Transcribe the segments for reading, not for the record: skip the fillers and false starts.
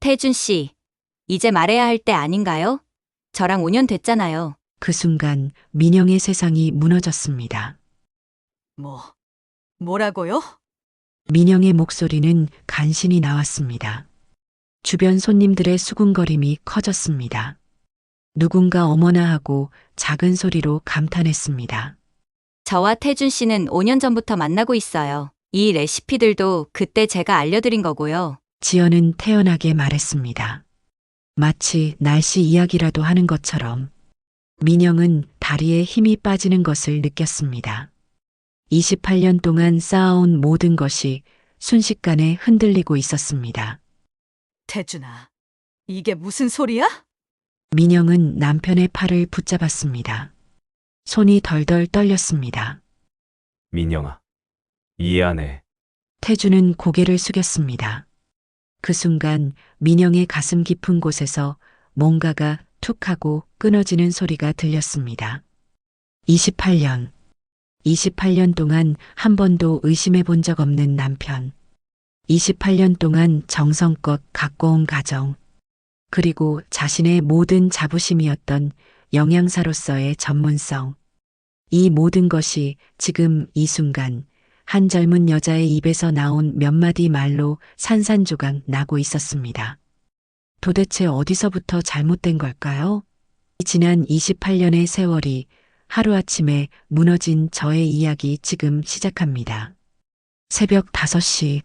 태준 씨, 이제 말해야 할 때 아닌가요? 저랑 5년 됐잖아요. 그 순간 민영의 세상이 무너졌습니다. 뭐라고요? 민영의 목소리는 간신히 나왔습니다. 주변 손님들의 수군거림이 커졌습니다. 누군가 어머나 하고 작은 소리로 감탄했습니다. 저와 태준 씨는 5년 전부터 만나고 있어요. 이 레시피들도 그때 제가 알려드린 거고요. 지연은 태연하게 말했습니다. 마치 날씨 이야기라도 하는 것처럼. 민영은 다리에 힘이 빠지는 것을 느꼈습니다. 28년 동안 쌓아온 모든 것이 순식간에 흔들리고 있었습니다. 태준아, 이게 무슨 소리야? 민영은 남편의 팔을 붙잡았습니다. 손이 덜덜 떨렸습니다. 민영아, 이해 안 해. 태주는 고개를 숙였습니다. 그 순간 민영의 가슴 깊은 곳에서 뭔가가 툭 하고 끊어지는 소리가 들렸습니다. 28년 동안 한 번도 의심해 본 적 없는 남편. 28년 동안 정성껏 가꿔온 가정. 그리고 자신의 모든 자부심이었던 영양사로서의 전문성. 이 모든 것이 지금 이 순간 한 젊은 여자의 입에서 나온 몇 마디 말로 산산조각 나고 있었습니다. 도대체 어디서부터 잘못된 걸까요? 지난 28년의 세월이 하루아침에 무너진 저의 이야기 지금 시작합니다. 새벽 5시.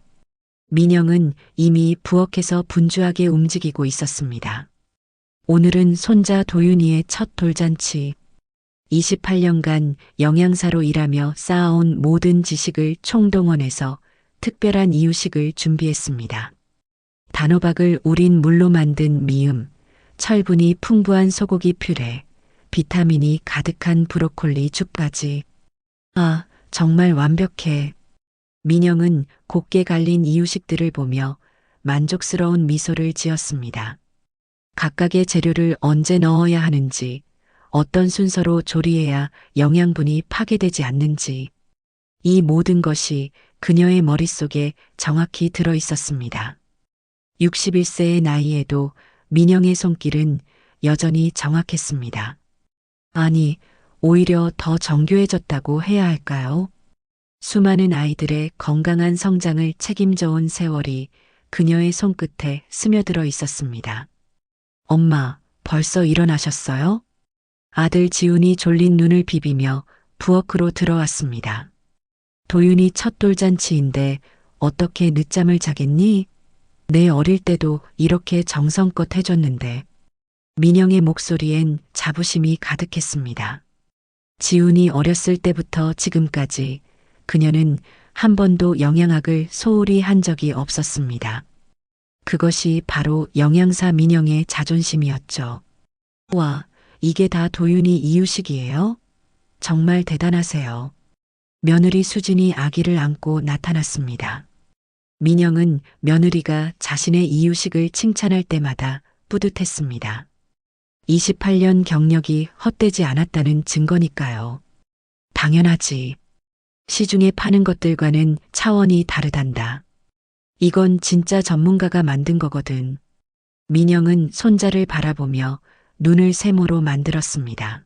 민영은 이미 부엌에서 분주하게 움직이고 있었습니다. 오늘은 손자 도윤이의 첫 돌잔치. 28년간 영양사로 일하며 쌓아온 모든 지식을 총동원해서 특별한 이유식을 준비했습니다. 단호박을 우린 물로 만든 미음, 철분이 풍부한 소고기 퓨레, 비타민이 가득한 브로콜리 죽까지. 아, 정말 완벽해. 민영은 곱게 갈린 이유식들을 보며 만족스러운 미소를 지었습니다. 각각의 재료를 언제 넣어야 하는지, 어떤 순서로 조리해야 영양분이 파괴되지 않는지, 이 모든 것이 그녀의 머릿속에 정확히 들어 있었습니다. 61세의 나이에도 민영의 손길은 여전히 정확했습니다. 아니, 오히려 더 정교해졌다고 해야 할까요? 수많은 아이들의 건강한 성장을 책임져온 세월이 그녀의 손끝에 스며들어 있었습니다. 엄마, 벌써 일어나셨어요? 아들 지훈이 졸린 눈을 비비며 부엌으로 들어왔습니다. 도윤이 첫 돌잔치인데 어떻게 늦잠을 자겠니? 내 어릴 때도 이렇게 정성껏 해줬는데. 민영의 목소리엔 자부심이 가득했습니다. 지훈이 어렸을 때부터 지금까지 그녀는 한 번도 영양학을 소홀히 한 적이 없었습니다. 그것이 바로 영양사 민영의 자존심이었죠. 와, 이게 다 도윤이 이유식이에요? 정말 대단하세요. 며느리 수진이 아기를 안고 나타났습니다. 민영은 며느리가 자신의 이유식을 칭찬할 때마다 뿌듯했습니다. 28년 경력이 헛되지 않았다는 증거니까요. 당연하지. 시중에 파는 것들과는 차원이 다르단다. 이건 진짜 전문가가 만든 거거든. 민영은 손자를 바라보며 눈을 세모로 만들었습니다.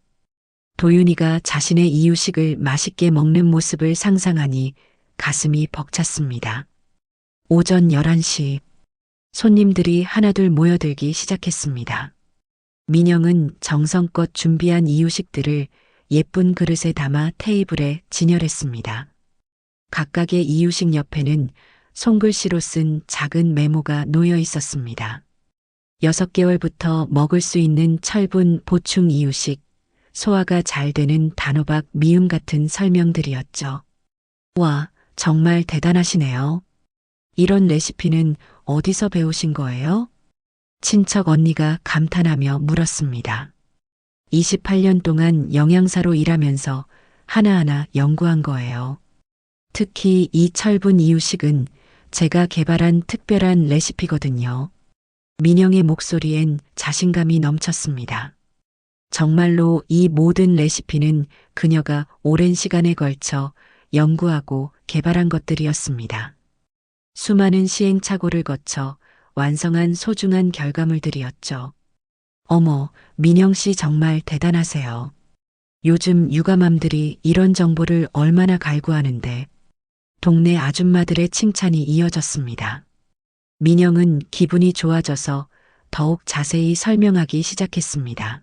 도윤이가 자신의 이유식을 맛있게 먹는 모습을 상상하니 가슴이 벅찼습니다. 오전 11시. 손님들이 하나둘 모여들기 시작했습니다. 민영은 정성껏 준비한 이유식들을 예쁜 그릇에 담아 테이블에 진열했습니다. 각각의 이유식 옆에는 손글씨로 쓴 작은 메모가 놓여 있었습니다. 6개월부터 먹을 수 있는 철분 보충 이유식, 소화가 잘 되는 단호박 미음 같은 설명들이었죠. 와, 정말 대단하시네요. 이런 레시피는 어디서 배우신 거예요? 친척 언니가 감탄하며 물었습니다. 28년 동안 영양사로 일하면서 하나하나 연구한 거예요. 특히 이 철분 이유식은 제가 개발한 특별한 레시피거든요. 민영의 목소리엔 자신감이 넘쳤습니다. 정말로 이 모든 레시피는 그녀가 오랜 시간에 걸쳐 연구하고 개발한 것들이었습니다. 수많은 시행착오를 거쳐 완성한 소중한 결과물들이었죠. 어머, 민영 씨 정말 대단하세요. 요즘 육아맘들이 이런 정보를 얼마나 갈구하는데 동네 아줌마들의 칭찬이 이어졌습니다. 민영은 기분이 좋아져서 더욱 자세히 설명하기 시작했습니다.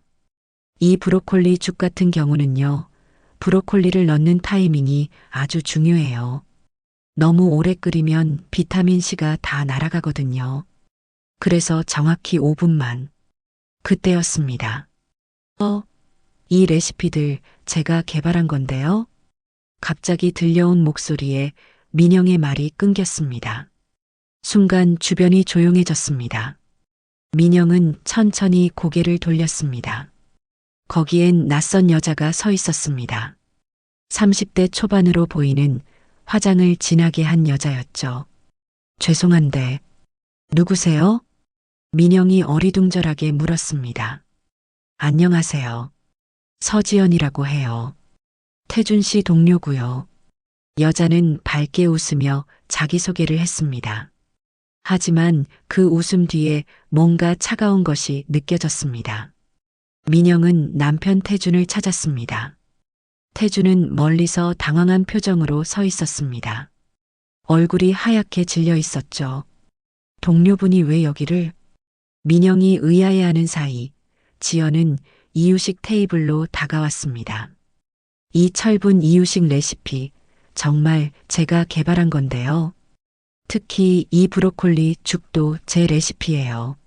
이 브로콜리 죽 같은 경우는요, 브로콜리를 넣는 타이밍이 아주 중요해요. 너무 오래 끓이면 비타민C가 다 날아가거든요. 그래서 정확히 5분만. 그때였습니다. 이 레시피들 제가 개발한 건데요. 갑자기 들려온 목소리에 민영의 말이 끊겼습니다. 순간 주변이 조용해졌습니다. 민영은 천천히 고개를 돌렸습니다. 거기엔 낯선 여자가 서 있었습니다. 30대 초반으로 보이는 화장을 진하게 한 여자였죠. 죄송한데, 누구세요? 민영이 어리둥절하게 물었습니다. 안녕하세요. 서지연이라고 해요. 태준 씨 동료고요. 여자는 밝게 웃으며 자기소개를 했습니다. 하지만 그 웃음 뒤에 뭔가 차가운 것이 느껴졌습니다. 민영은 남편 태준을 찾았습니다. 태준은 멀리서 당황한 표정으로 서 있었습니다. 얼굴이 하얗게 질려 있었죠. 동료분이 왜 여기를? 민영이 의아해하는 사이 지연은 이유식 테이블로 다가왔습니다. 이 철분 이유식 레시피 정말 제가 개발한 건데요. 특히 이 브로콜리 죽도 제 레시피예요.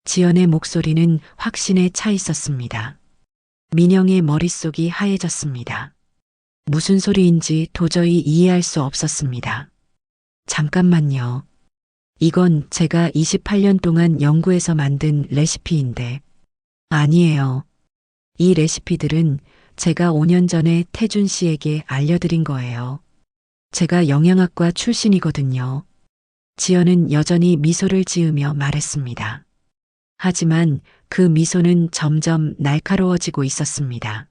지연의 목소리는 확신에 차 있었습니다. 민영의 머릿속이 하얘졌습니다. 무슨 소리인지 도저히 이해할 수 없었습니다. 잠깐만요. 이건 제가 28년 동안 연구해서 만든 레시피인데. 아니에요. 이 레시피들은 제가 5년 전에 태준 씨에게 알려드린 거예요. 제가 영양학과 출신이거든요. 지연은 여전히 미소를 지으며 말했습니다. 하지만 그 미소는 점점 날카로워지고 있었습니다.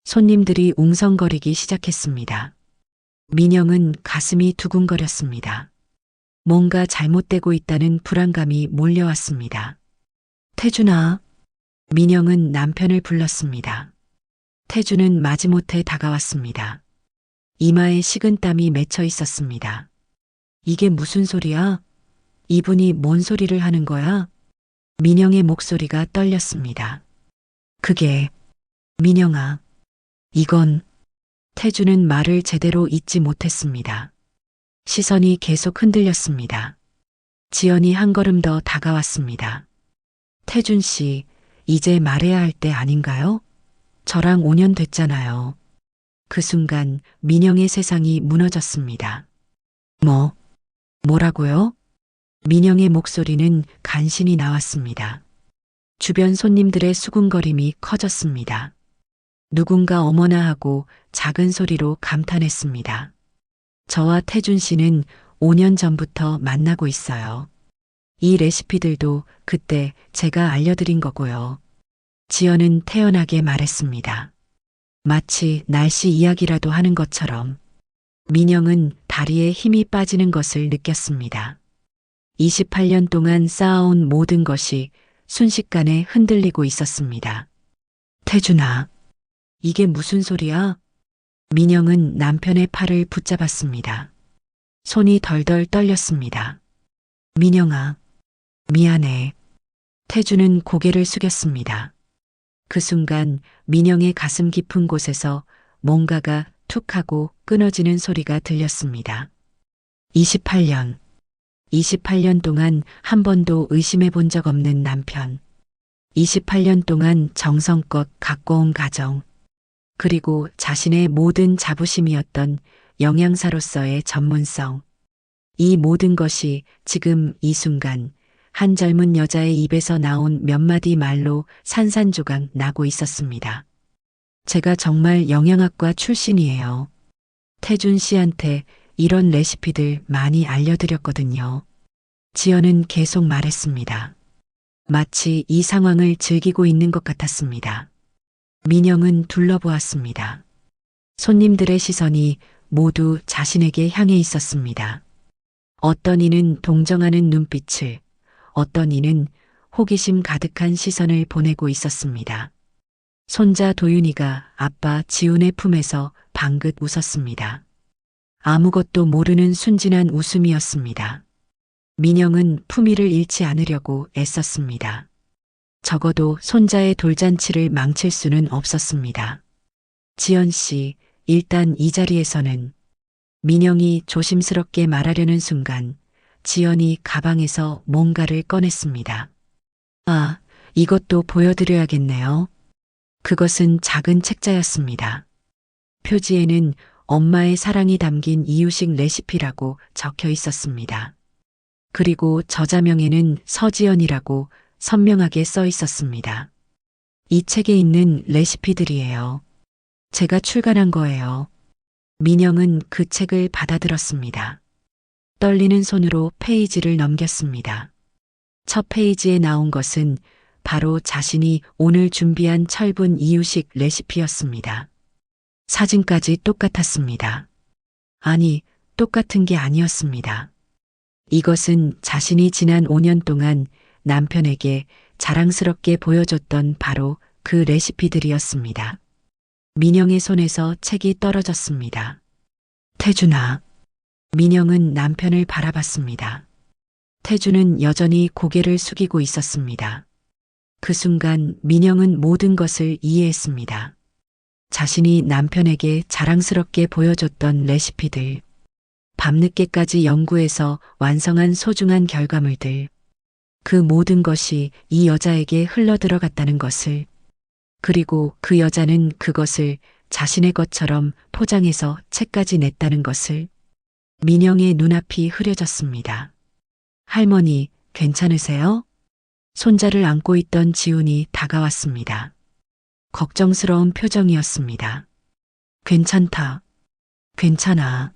손님들이 웅성거리기 시작했습니다. 민영은 가슴이 두근거렸습니다. 뭔가 잘못되고 있다는 불안감이 몰려왔습니다. 태준아. 민영은 남편을 불렀습니다. 태준은 마지못해 다가왔습니다. 이마에 식은땀이 맺혀 있었습니다. 이게 무슨 소리야? 이분이 뭔 소리를 하는 거야? 민영의 목소리가 떨렸습니다. 그게, 민영아, 이건, 태준은 말을 제대로 잇지 못했습니다. 시선이 계속 흔들렸습니다. 지연이 한 걸음 더 다가왔습니다. 태준 씨, 이제 말해야 할 때 아닌가요? 저랑 5년 됐잖아요. 그 순간 민영의 세상이 무너졌습니다. 뭐라고요? 민영의 목소리는 간신히 나왔습니다. 주변 손님들의 수군거림이 커졌습니다. 누군가 어머나 하고 작은 소리로 감탄했습니다. 저와 태준 씨는 5년 전부터 만나고 있어요. 이 레시피들도 그때 제가 알려드린 거고요. 지연은 태연하게 말했습니다. 마치 날씨 이야기라도 하는 것처럼. 민영은 다리에 힘이 빠지는 것을 느꼈습니다. 28년 동안 쌓아온 모든 것이 순식간에 흔들리고 있었습니다. 태준아, 이게 무슨 소리야? 민영은 남편의 팔을 붙잡았습니다. 손이 덜덜 떨렸습니다. 민영아, 미안해. 태준은 고개를 숙였습니다. 그 순간 민영의 가슴 깊은 곳에서 뭔가가 툭 하고 끊어지는 소리가 들렸습니다. 28년 동안 한 번도 의심해 본 적 없는 남편. 28년 동안 정성껏 가꿔온 가정. 그리고 자신의 모든 자부심이었던 영양사로서의 전문성. 이 모든 것이 지금 이 순간 한 젊은 여자의 입에서 나온 몇 마디 말로 산산조각 나고 있었습니다. 제가 정말 영양학과 출신이에요. 태준 씨한테 이런 레시피들 많이 알려드렸거든요. 지연은 계속 말했습니다. 마치 이 상황을 즐기고 있는 것 같았습니다. 민영은 둘러보았습니다. 손님들의 시선이 모두 자신에게 향해 있었습니다. 어떤 이는 동정하는 눈빛을, 어떤 이는 호기심 가득한 시선을 보내고 있었습니다. 손자 도윤이가 아빠 지훈의 품에서 방긋 웃었습니다. 아무것도 모르는 순진한 웃음이었습니다. 민영은 품위를 잃지 않으려고 애썼습니다. 적어도 손자의 돌잔치를 망칠 수는 없었습니다. 지연 씨, 일단 이 자리에서는 민영이 조심스럽게 말하려는 순간 지연이 가방에서 뭔가를 꺼냈습니다. 아, 이것도 보여드려야겠네요. 그것은 작은 책자였습니다. 표지에는 엄마의 사랑이 담긴 이유식 레시피라고 적혀 있었습니다. 그리고 저자명에는 서지연이라고 선명하게 써 있었습니다. 이 책에 있는 레시피들이에요. 제가 출간한 거예요. 민영은 그 책을 받아들었습니다. 떨리는 손으로 페이지를 넘겼습니다. 첫 페이지에 나온 것은 바로 자신이 오늘 준비한 철분 이유식 레시피였습니다. 사진까지 똑같았습니다. 아니, 똑같은 게 아니었습니다. 이것은 자신이 지난 5년 동안 남편에게 자랑스럽게 보여줬던 바로 그 레시피들이었습니다. 민영의 손에서 책이 떨어졌습니다. 태준아. 민영은 남편을 바라봤습니다. 태준은 여전히 고개를 숙이고 있었습니다. 그 순간 민영은 모든 것을 이해했습니다. 자신이 남편에게 자랑스럽게 보여줬던 레시피들, 밤늦게까지 연구해서 완성한 소중한 결과물들, 그 모든 것이 이 여자에게 흘러들어갔다는 것을, 그리고 그 여자는 그것을 자신의 것처럼 포장해서 책까지 냈다는 것을. 민영의 눈앞이 흐려졌습니다. 할머니, 괜찮으세요? 손자를 안고 있던 지훈이 다가왔습니다. 걱정스러운 표정이었습니다. 괜찮다. 괜찮아.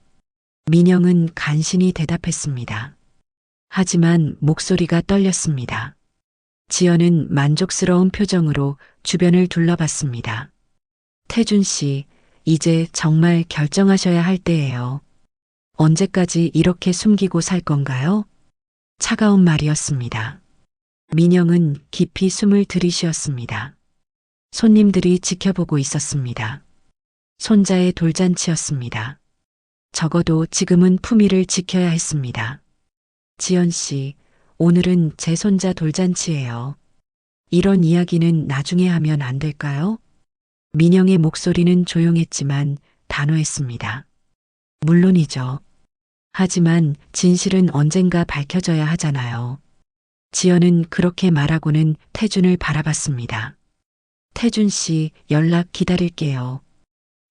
민영은 간신히 대답했습니다. 하지만 목소리가 떨렸습니다. 지연은 만족스러운 표정으로 주변을 둘러봤습니다. 태준 씨, 이제 정말 결정하셔야 할 때예요. 언제까지 이렇게 숨기고 살 건가요? 차가운 말이었습니다. 민영은 깊이 숨을 들이쉬었습니다. 손님들이 지켜보고 있었습니다. 손자의 돌잔치였습니다. 적어도 지금은 품위를 지켜야 했습니다. 지연 씨, 오늘은 제 손자 돌잔치예요. 이런 이야기는 나중에 하면 안 될까요? 민영의 목소리는 조용했지만 단호했습니다. 물론이죠. 하지만 진실은 언젠가 밝혀져야 하잖아요. 지연은 그렇게 말하고는 태준을 바라봤습니다. 태준 씨, 연락 기다릴게요.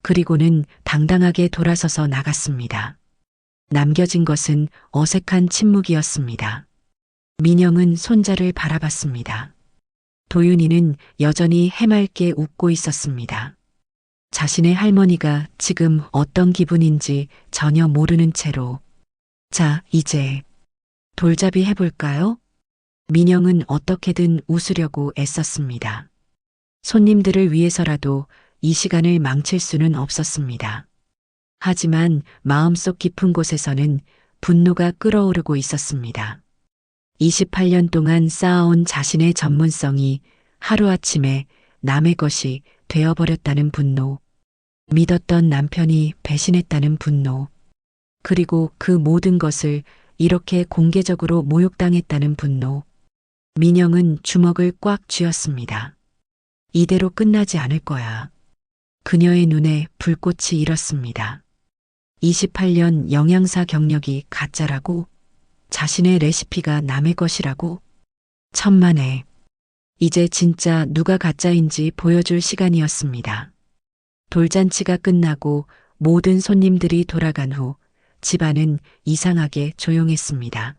그리고는 당당하게 돌아서서 나갔습니다. 남겨진 것은 어색한 침묵이었습니다. 민영은 손자를 바라봤습니다. 도윤이는 여전히 해맑게 웃고 있었습니다. 자신의 할머니가 지금 어떤 기분인지 전혀 모르는 채로. 자, 이제 돌잡이 해볼까요? 민영은 어떻게든 웃으려고 애썼습니다. 손님들을 위해서라도 이 시간을 망칠 수는 없었습니다. 하지만 마음속 깊은 곳에서는 분노가 끓어오르고 있었습니다. 28년 동안 쌓아온 자신의 전문성이 하루아침에 남의 것이 되어버렸다는 분노, 믿었던 남편이 배신했다는 분노, 그리고 그 모든 것을 이렇게 공개적으로 모욕당했다는 분노. 민영은 주먹을 꽉 쥐었습니다. 이대로 끝나지 않을 거야. 그녀의 눈에 불꽃이 일었습니다. 28년 영양사 경력이 가짜라고? 자신의 레시피가 남의 것이라고? 천만에. 이제 진짜 누가 가짜인지 보여줄 시간이었습니다. 돌잔치가 끝나고 모든 손님들이 돌아간 후 집안은 이상하게 조용했습니다.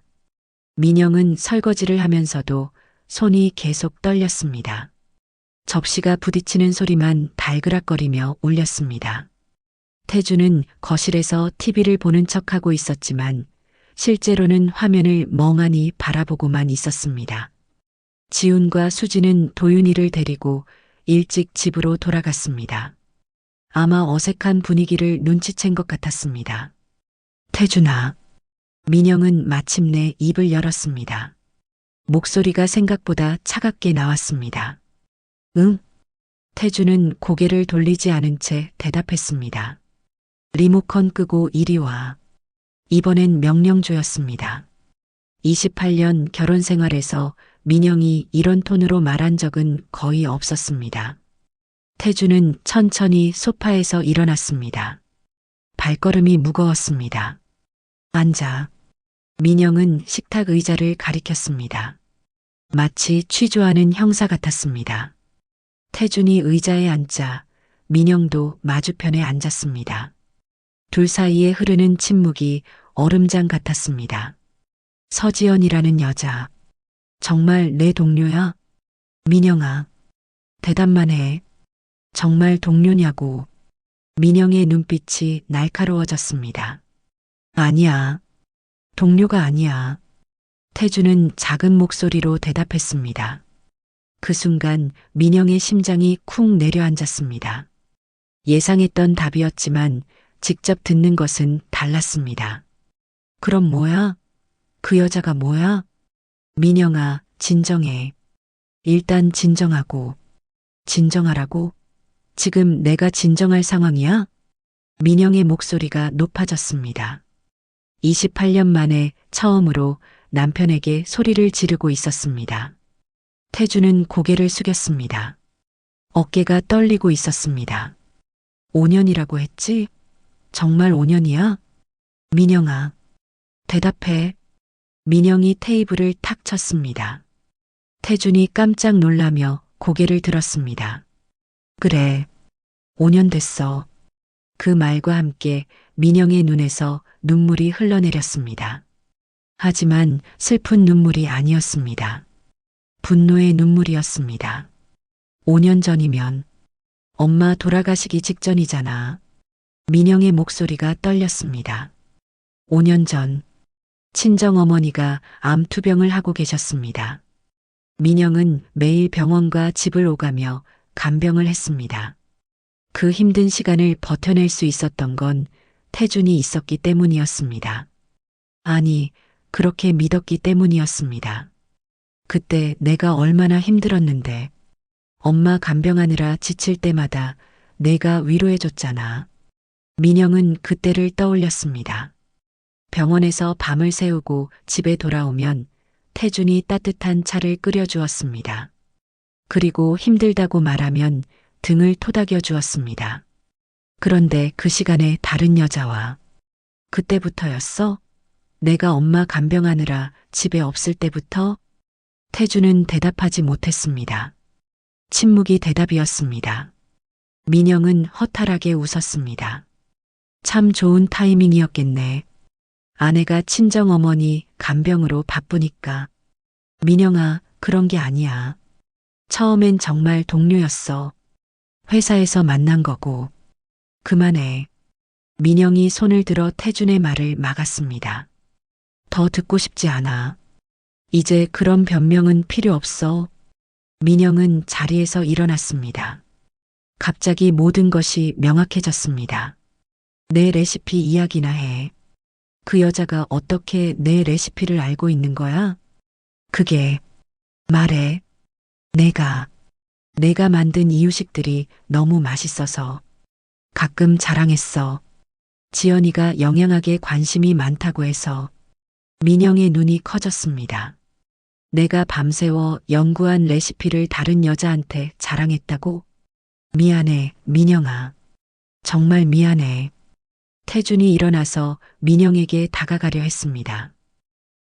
민영은 설거지를 하면서도 손이 계속 떨렸습니다. 접시가 부딪히는 소리만 달그락거리며 울렸습니다. 태주는 거실에서 TV를 보는 척하고 있었지만 실제로는 화면을 멍하니 바라보고만 있었습니다. 지훈과 수지는 도윤이를 데리고 일찍 집으로 돌아갔습니다. 아마 어색한 분위기를 눈치챈 것 같았습니다. 태준아. 민영은 마침내 입을 열었습니다. 목소리가 생각보다 차갑게 나왔습니다. 응? 태주는 고개를 돌리지 않은 채 대답했습니다. 리모컨 끄고 이리 와. 이번엔 명령조였습니다. 28년 결혼 생활에서 민영이 이런 톤으로 말한 적은 거의 없었습니다. 태주는 천천히 소파에서 일어났습니다. 발걸음이 무거웠습니다. 앉아. 민영은 식탁 의자를 가리켰습니다. 마치 취조하는 형사 같았습니다. 태준이 의자에 앉자 민영도 맞은편에 앉았습니다. 둘 사이에 흐르는 침묵이 얼음장 같았습니다. 서지연이라는 여자. 정말 내 동료야? 민영아. 대답만 해. 정말 동료냐고. 민영의 눈빛이 날카로워졌습니다. 아니야. 동료가 아니야. 태주는 작은 목소리로 대답했습니다. 그 순간 민영의 심장이 쿵 내려앉았습니다. 예상했던 답이었지만 직접 듣는 것은 달랐습니다. 그럼 뭐야? 그 여자가 뭐야? 민영아, 진정해. 일단 진정하고. 진정하라고? 지금 내가 진정할 상황이야? 민영의 목소리가 높아졌습니다. 28년 만에 처음으로 남편에게 소리를 지르고 있었습니다. 태주는 고개를 숙였습니다. 어깨가 떨리고 있었습니다. 5년이라고 했지? 정말 5년이야? 민영아, 대답해. 민영이 테이블을 탁 쳤습니다. 태준이 깜짝 놀라며 고개를 들었습니다. 그래, 5년 됐어. 그 말과 함께 민영의 눈에서 눈물이 흘러내렸습니다. 하지만 슬픈 눈물이 아니었습니다. 분노의 눈물이었습니다. 5년 전이면 엄마 돌아가시기 직전이잖아. 민영의 목소리가 떨렸습니다. 5년 전 친정어머니가 암투병을 하고 계셨습니다. 민영은 매일 병원과 집을 오가며 간병을 했습니다. 그 힘든 시간을 버텨낼 수 있었던 건 태준이 있었기 때문이었습니다. 아니, 그렇게 믿었기 때문이었습니다. 그때 내가 얼마나 힘들었는데 엄마 간병하느라 지칠 때마다 내가 위로해줬잖아. 민영은 그때를 떠올렸습니다. 병원에서 밤을 새우고 집에 돌아오면 태준이 따뜻한 차를 끓여주었습니다. 그리고 힘들다고 말하면 등을 토닥여 주었습니다. 그런데 그 시간에 다른 여자와 그때부터였어? 내가 엄마 간병하느라 집에 없을 때부터? 태준은 대답하지 못했습니다. 침묵이 대답이었습니다. 민영은 허탈하게 웃었습니다. 참 좋은 타이밍이었겠네. 아내가 친정어머니 간병으로 바쁘니까. 민영아, 그런 게 아니야. 처음엔 정말 동료였어. 회사에서 만난 거고. 그만해. 민영이 손을 들어 태준의 말을 막았습니다. 더 듣고 싶지 않아. 이제 그런 변명은 필요 없어. 민영은 자리에서 일어났습니다. 갑자기 모든 것이 명확해졌습니다. 내 레시피 이야기나 해. 그 여자가 어떻게 내 레시피를 알고 있는 거야? 그게 말해. 내가 만든 이유식들이 너무 맛있어서 가끔 자랑했어. 지연이가 영양학에 관심이 많다고 해서. 민영의 눈이 커졌습니다. 내가 밤새워 연구한 레시피를 다른 여자한테 자랑했다고? 미안해, 민영아. 정말 미안해. 태준이 일어나서 민영에게 다가가려 했습니다.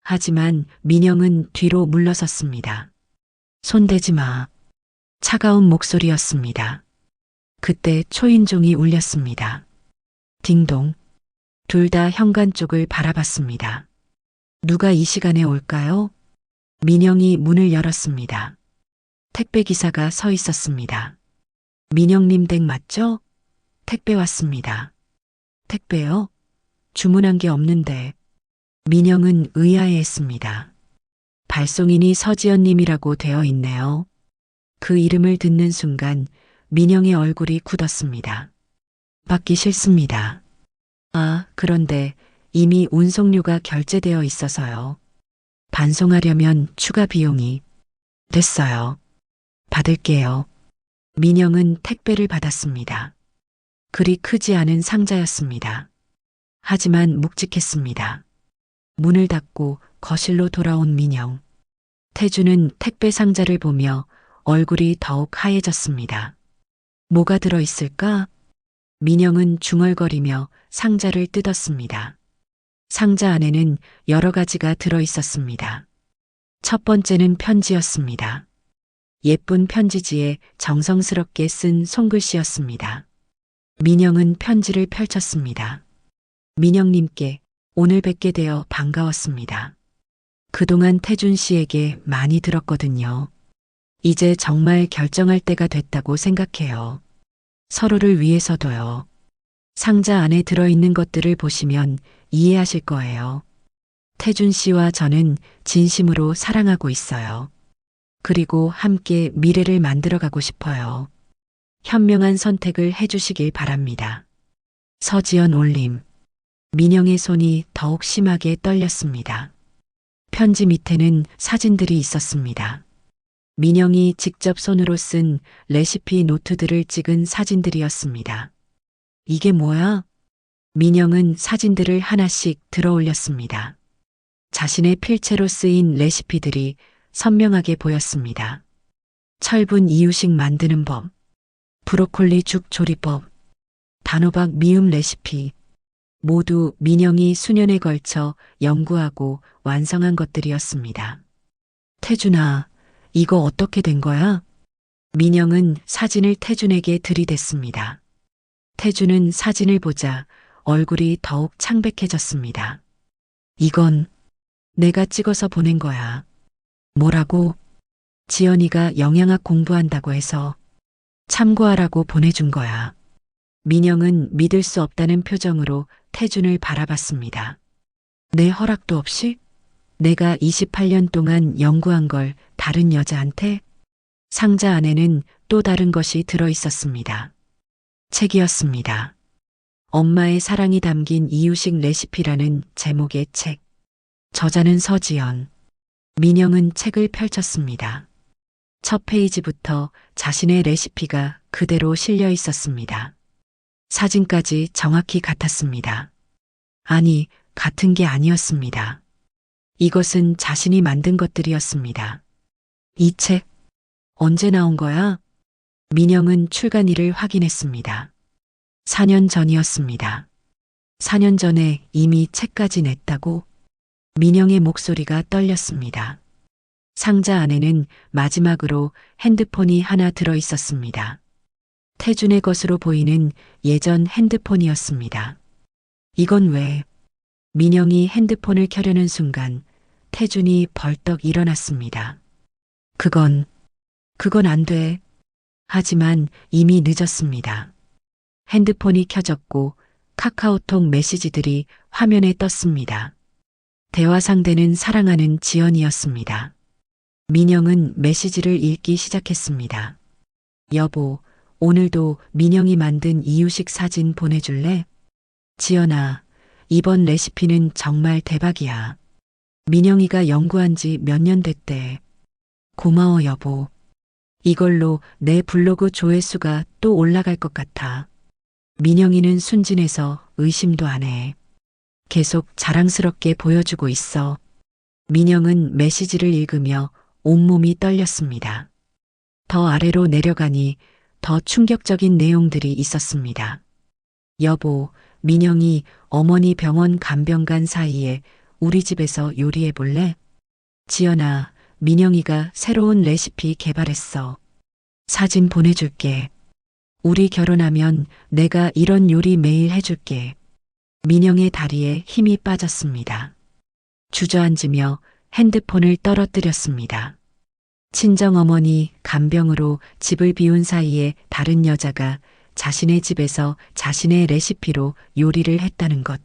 하지만 민영은 뒤로 물러섰습니다. 손대지 마. 차가운 목소리였습니다. 그때 초인종이 울렸습니다. 딩동. 둘 다 현관 쪽을 바라봤습니다. 누가 이 시간에 올까요? 민영이 문을 열었습니다. 택배기사가 서 있었습니다. 민영님 댁 맞죠? 택배 왔습니다. 택배요? 주문한 게 없는데. 민영은 의아해했습니다. 발송인이 서지연님이라고 되어 있네요. 그 이름을 듣는 순간 민영의 얼굴이 굳었습니다. 받기 싫습니다. 아, 그런데 이미 운송료가 결제되어 있어서요. 반송하려면 추가 비용이. 됐어요. 받을게요. 민영은 택배를 받았습니다. 그리 크지 않은 상자였습니다. 하지만 묵직했습니다. 문을 닫고 거실로 돌아온 민영. 태주는 택배 상자를 보며 얼굴이 더욱 하얘졌습니다. 뭐가 들어있을까? 민영은 중얼거리며 상자를 뜯었습니다. 상자 안에는 여러 가지가 들어있었습니다. 첫 번째는 편지였습니다. 예쁜 편지지에 정성스럽게 쓴 손글씨였습니다. 민영은 편지를 펼쳤습니다. 민영님께 오늘 뵙게 되어 반가웠습니다. 그동안 태준 씨에게 많이 들었거든요. 이제 정말 결정할 때가 됐다고 생각해요. 서로를 위해서도요. 상자 안에 들어있는 것들을 보시면 이해하실 거예요. 태준 씨와 저는 진심으로 사랑하고 있어요. 그리고 함께 미래를 만들어가고 싶어요. 현명한 선택을 해주시길 바랍니다. 서지연 올림. 민영의 손이 더욱 심하게 떨렸습니다. 편지 밑에는 사진들이 있었습니다. 민영이 직접 손으로 쓴 레시피 노트들을 찍은 사진들이었습니다. 이게 뭐야? 민영은 사진들을 하나씩 들어 올렸습니다. 자신의 필체로 쓰인 레시피들이 선명하게 보였습니다. 철분 이유식 만드는 법, 브로콜리 죽 조리법, 단호박 미음 레시피, 모두 민영이 수년에 걸쳐 연구하고 완성한 것들이었습니다. 태준아, 이거 어떻게 된 거야? 민영은 사진을 태준에게 들이댔습니다. 태준은 사진을 보자 얼굴이 더욱 창백해졌습니다. 이건 내가 찍어서 보낸 거야. 뭐라고? 지연이가 영양학 공부한다고 해서 참고하라고 보내준 거야. 민영은 믿을 수 없다는 표정으로 태준을 바라봤습니다. 내 허락도 없이? 내가 28년 동안 연구한 걸 다른 여자한테? 상자 안에는 또 다른 것이 들어 있었습니다. 책이었습니다. 엄마의 사랑이 담긴 이유식 레시피라는 제목의 책. 저자는 서지연. 민영은 책을 펼쳤습니다. 첫 페이지부터 자신의 레시피가 그대로 실려 있었습니다. 사진까지 정확히 같았습니다. 아니, 같은 게 아니었습니다. 이것은 자신이 만든 것들이었습니다. 이 책, 언제 나온 거야? 민영은 출간일을 확인했습니다. 4년 전이었습니다. 4년 전에 이미 책까지 냈다고? 민영의 목소리가 떨렸습니다. 상자 안에는 마지막으로 핸드폰이 하나 들어 있었습니다. 태준의 것으로 보이는 예전 핸드폰이었습니다. 이건 왜? 민영이 핸드폰을 켜려는 순간 태준이 벌떡 일어났습니다. 그건 안 돼. 하지만 이미 늦었습니다. 핸드폰이 켜졌고 카카오톡 메시지들이 화면에 떴습니다. 대화 상대는 사랑하는 지연이었습니다. 민영은 메시지를 읽기 시작했습니다. 여보, 오늘도 민영이 만든 이유식 사진 보내줄래? 지연아, 이번 레시피는 정말 대박이야. 민영이가 연구한 지 몇 년 됐대. 고마워, 여보. 이걸로 내 블로그 조회수가 또 올라갈 것 같아. 민영이는 순진해서 의심도 안 해. 계속 자랑스럽게 보여주고 있어. 민영은 메시지를 읽으며 온몸이 떨렸습니다. 더 아래로 내려가니 더 충격적인 내용들이 있었습니다. 여보, 민영이 어머니 병원 간병간 사이에 우리 집에서 요리해 볼래? 지연아, 민영이가 새로운 레시피 개발했어. 사진 보내줄게. 우리 결혼하면 내가 이런 요리 매일 해줄게. 민영의 다리에 힘이 빠졌습니다. 주저앉으며 핸드폰을 떨어뜨렸습니다. 친정어머니 간병으로 집을 비운 사이에 다른 여자가 자신의 집에서 자신의 레시피로 요리를 했다는 것.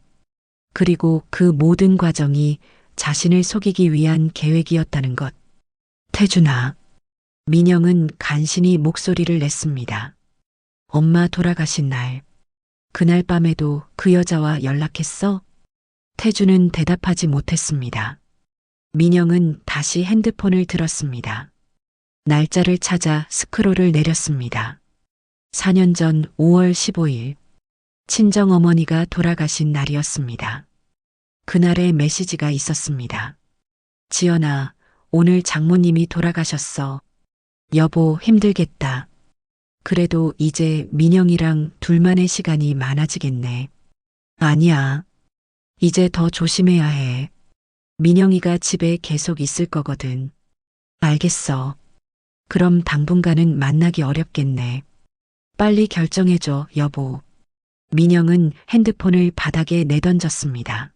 그리고 그 모든 과정이 자신을 속이기 위한 계획이었다는 것. 태준아. 민영은 간신히 목소리를 냈습니다. 엄마 돌아가신 날. 그날 밤에도 그 여자와 연락했어? 태준은 대답하지 못했습니다. 민영은 다시 핸드폰을 들었습니다. 날짜를 찾아 스크롤을 내렸습니다. 4년 전 5월 15일, 친정어머니가 돌아가신 날이었습니다. 그날의 메시지가 있었습니다. 지연아, 오늘 장모님이 돌아가셨어. 여보, 힘들겠다. 그래도 이제 민영이랑 둘만의 시간이 많아지겠네. 아니야. 이제 더 조심해야 해. 민영이가 집에 계속 있을 거거든. 알겠어. 그럼 당분간은 만나기 어렵겠네. 빨리 결정해줘, 여보. 민영은 핸드폰을 바닥에 내던졌습니다.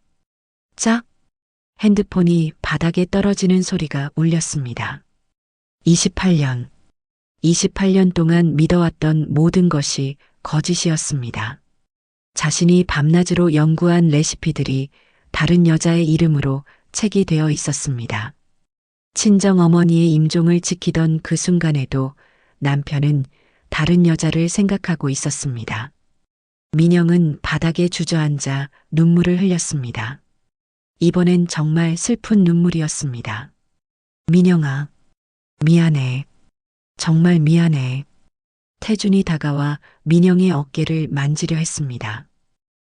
짝! 핸드폰이 바닥에 떨어지는 소리가 울렸습니다. 28년 동안 믿어왔던 모든 것이 거짓이었습니다. 자신이 밤낮으로 연구한 레시피들이 다른 여자의 이름으로 책이 되어 있었습니다. 친정 어머니의 임종을 지키던 그 순간에도 남편은 다른 여자를 생각하고 있었습니다. 민영은 바닥에 주저앉아 눈물을 흘렸습니다. 이번엔 정말 슬픈 눈물이었습니다. 민영아, 미안해. 정말 미안해. 태준이 다가와 민영의 어깨를 만지려 했습니다.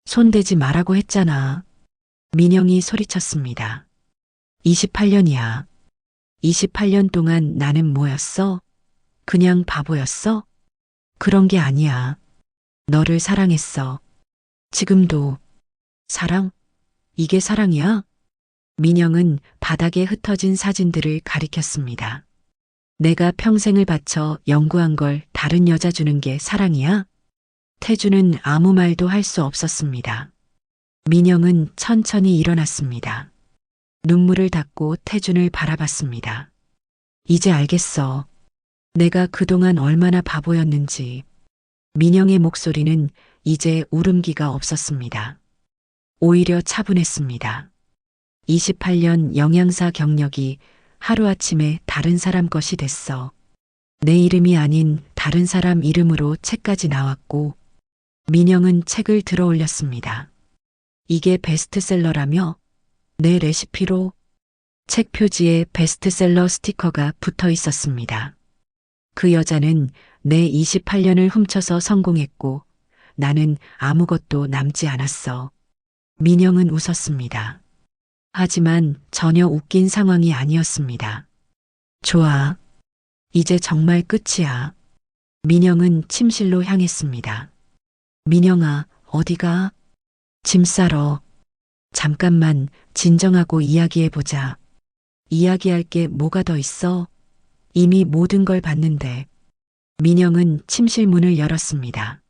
손대지 말라고 했잖아. 민영이 소리쳤습니다. 28년이야. 28년 동안 나는 뭐였어? 그냥 바보였어? 그런 게 아니야. 너를 사랑했어. 지금도. 사랑? 이게 사랑이야? 민영은 바닥에 흩어진 사진들을 가리켰습니다. 내가 평생을 바쳐 연구한 걸 다른 여자 주는 게 사랑이야? 태주는 아무 말도 할 수 없었습니다. 민영은 천천히 일어났습니다. 눈물을 닦고 태준을 바라봤습니다. 이제 알겠어. 내가 그동안 얼마나 바보였는지. 민영의 목소리는 이제 울음기가 없었습니다. 오히려 차분했습니다. 28년 영양사 경력이 하루아침에 다른 사람 것이 됐어. 내 이름이 아닌 다른 사람 이름으로 책까지 나왔고, 민영은 책을 들어 올렸습니다. 이게 베스트셀러라며? 내 레시피로? 책 표지에 베스트셀러 스티커가 붙어 있었습니다. 그 여자는 내 28년을 훔쳐서 성공했고, 나는 아무것도 남지 않았어. 민영은 웃었습니다. 하지만 전혀 웃긴 상황이 아니었습니다. 좋아. 이제 정말 끝이야. 민영은 침실로 향했습니다. 민영아, 어디가? 짐 싸러. 잠깐만 진정하고 이야기해보자. 이야기할 게 뭐가 더 있어? 이미 모든 걸 봤는데. 민영은 침실 문을 열었습니다.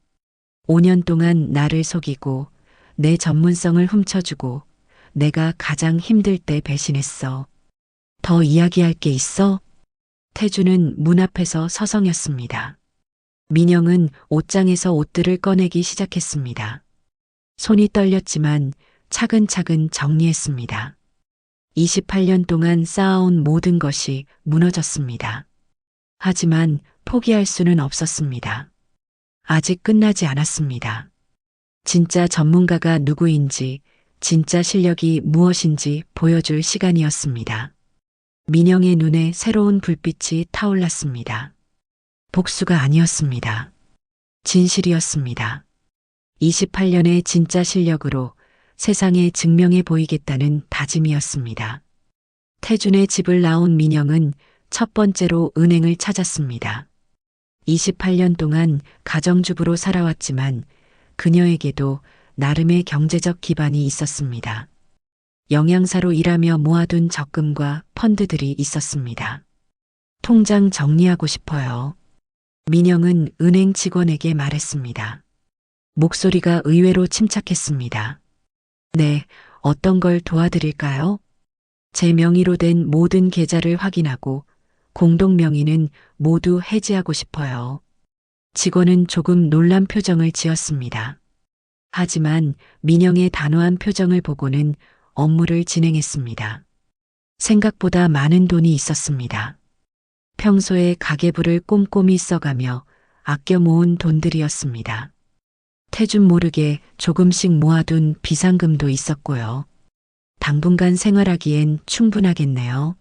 5년 동안 나를 속이고 내 전문성을 훔쳐주고 내가 가장 힘들 때 배신했어. 더 이야기할 게 있어? 태주는 문 앞에서 서성였습니다. 민영은 옷장에서 옷들을 꺼내기 시작했습니다. 손이 떨렸지만 차근차근 정리했습니다. 28년 동안 쌓아온 모든 것이 무너졌습니다. 하지만 포기할 수는 없었습니다. 아직 끝나지 않았습니다. 진짜 전문가가 누구인지, 진짜 실력이 무엇인지 보여줄 시간이었습니다. 민영의 눈에 새로운 불빛이 타올랐습니다. 복수가 아니었습니다. 진실이었습니다. 28년의 진짜 실력으로 세상에 증명해 보이겠다는 다짐이었습니다. 태준의 집을 나온 민영은 첫 번째로 은행을 찾았습니다. 28년 동안 가정주부로 살아왔지만 그녀에게도 나름의 경제적 기반이 있었습니다. 영양사로 일하며 모아둔 적금과 펀드들이 있었습니다. 통장 정리하고 싶어요. 민영은 은행 직원에게 말했습니다. 목소리가 의외로 침착했습니다. 네, 어떤 걸 도와드릴까요? 제 명의로 된 모든 계좌를 확인하고 공동 명의는 모두 해지하고 싶어요. 직원은 조금 놀란 표정을 지었습니다. 하지만 민영의 단호한 표정을 보고는 업무를 진행했습니다. 생각보다 많은 돈이 있었습니다. 평소에 가계부를 꼼꼼히 써가며 아껴 모은 돈들이었습니다. 태준 모르게 조금씩 모아둔 비상금도 있었고요. 당분간 생활하기엔 충분하겠네요.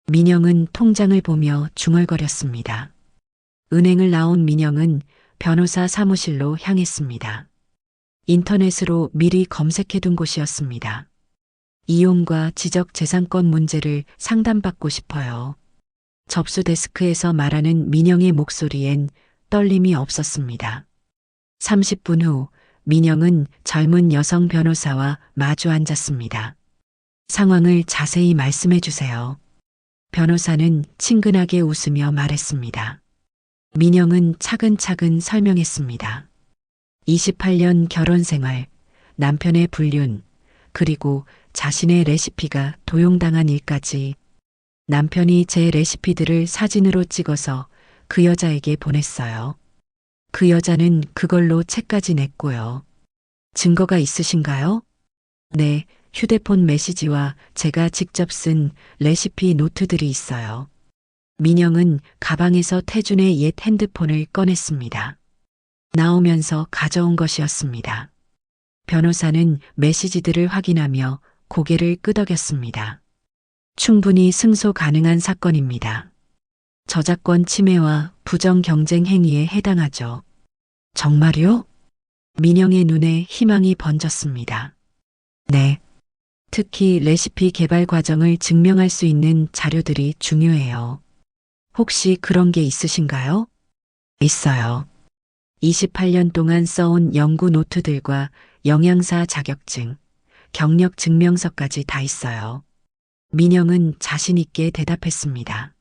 민영은 통장을 보며 중얼거렸습니다. 은행을 나온 민영은 변호사 사무실로 향했습니다. 인터넷으로 미리 검색해둔 곳이었습니다. 이용과 지적재산권 문제를 상담받고 싶어요. 접수 데스크에서 말하는 민영의 목소리엔 떨림이 없었습니다. 30분 후 민영은 젊은 여성 변호사와 마주 앉았습니다. 상황을 자세히 말씀해 주세요. 변호사는 친근하게 웃으며 말했습니다. 민영은 차근차근 설명했습니다. 28년 결혼 생활, 남편의 불륜, 그리고 자신의 레시피가 도용당한 일까지. 남편이 제 레시피들을 사진으로 찍어서 그 여자에게 보냈어요. 그 여자는 그걸로 책까지 냈고요. 증거가 있으신가요? 네, 휴대폰 메시지와 제가 직접 쓴 레시피 노트들이 있어요. 민영은 가방에서 태준의 옛 핸드폰을 꺼냈습니다. 나오면서 가져온 것이었습니다. 변호사는 메시지들을 확인하며 고개를 끄덕였습니다. 충분히 승소 가능한 사건입니다. 저작권 침해와 부정 경쟁 행위에 해당하죠. 정말요? 민영의 눈에 희망이 번졌습니다. 네. 특히 레시피 개발 과정을 증명할 수 있는 자료들이 중요해요. 혹시 그런 게 있으신가요? 있어요. 28년 동안 써온 연구 노트들과 영양사 자격증, 경력 증명서까지 다 있어요. 민영은 자신있게 대답했습니다.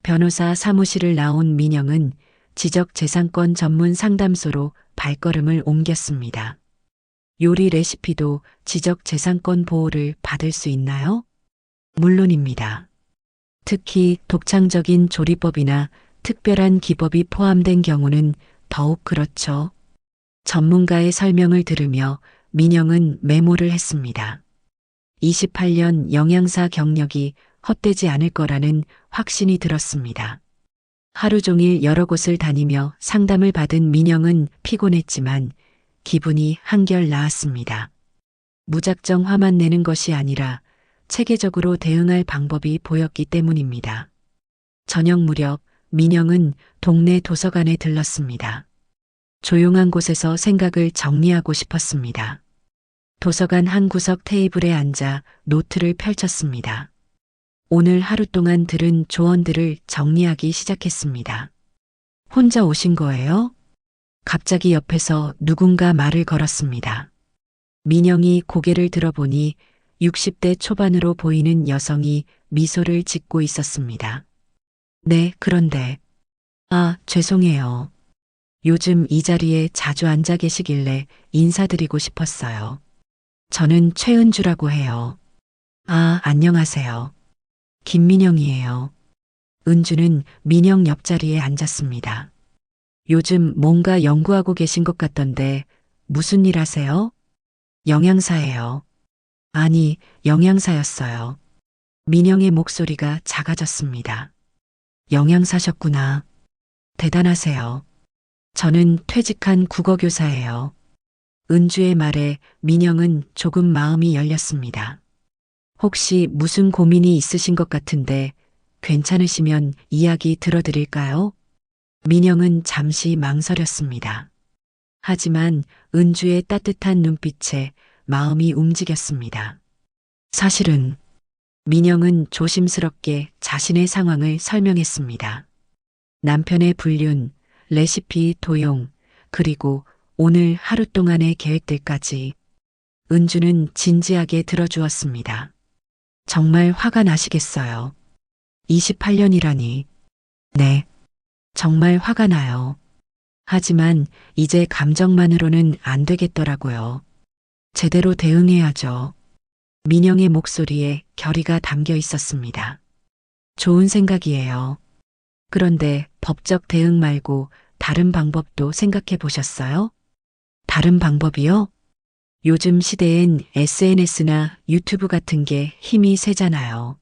변호사 사무실을 나온 민영은 지적재산권 전문 상담소로 발걸음을 옮겼습니다. 요리 레시피도 지적재산권 보호를 받을 수 있나요? 물론입니다. 특히 독창적인 조리법이나 특별한 기법이 포함된 경우는 더욱 그렇죠. 전문가의 설명을 들으며 민영은 메모를 했습니다. 28년 영양사 경력이 헛되지 않을 거라는 확신이 들었습니다. 하루 종일 여러 곳을 다니며 상담을 받은 민영은 피곤했지만 기분이 한결 나았습니다. 무작정 화만 내는 것이 아니라 체계적으로 대응할 방법이 보였기 때문입니다. 저녁 무렵 민영은 동네 도서관에 들렀습니다. 조용한 곳에서 생각을 정리하고 싶었습니다. 도서관 한 구석 테이블에 앉아 노트를 펼쳤습니다. 오늘 하루 동안 들은 조언들을 정리하기 시작했습니다. 혼자 오신 거예요? 갑자기 옆에서 누군가 말을 걸었습니다. 민영이 고개를 들어보니 60대 초반으로 보이는 여성이 미소를 짓고 있었습니다. 네, 그런데. 아, 죄송해요. 요즘 이 자리에 자주 앉아 계시길래 인사드리고 싶었어요. 저는 최은주라고 해요. 아, 안녕하세요. 김민영이에요. 은주는 민영 옆자리에 앉았습니다. 요즘 뭔가 연구하고 계신 것 같던데 무슨 일 하세요? 영양사예요. 아니, 영양사였어요. 민영의 목소리가 작아졌습니다. 영양사셨구나. 대단하세요. 저는 퇴직한 국어교사예요. 은주의 말에 민영은 조금 마음이 열렸습니다. 혹시 무슨 고민이 있으신 것 같은데 괜찮으시면 이야기 들어드릴까요? 민영은 잠시 망설였습니다. 하지만 은주의 따뜻한 눈빛에 마음이 움직였습니다. 사실은 민영은 조심스럽게 자신의 상황을 설명했습니다. 남편의 불륜, 레시피 도용, 그리고 오늘 하루 동안의 계획들까지. 은주는 진지하게 들어주었습니다. 정말 화가 나시겠어요. 28년이라니. 네, 정말 화가 나요. 하지만 이제 감정만으로는 안 되겠더라고요. 제대로 대응해야죠. 민영의 목소리에 결의가 담겨 있었습니다. 좋은 생각이에요. 그런데 법적 대응 말고 다른 방법도 생각해 보셨어요? 다른 방법이요? 요즘 시대엔 SNS나 유튜브 같은 게 힘이 세잖아요.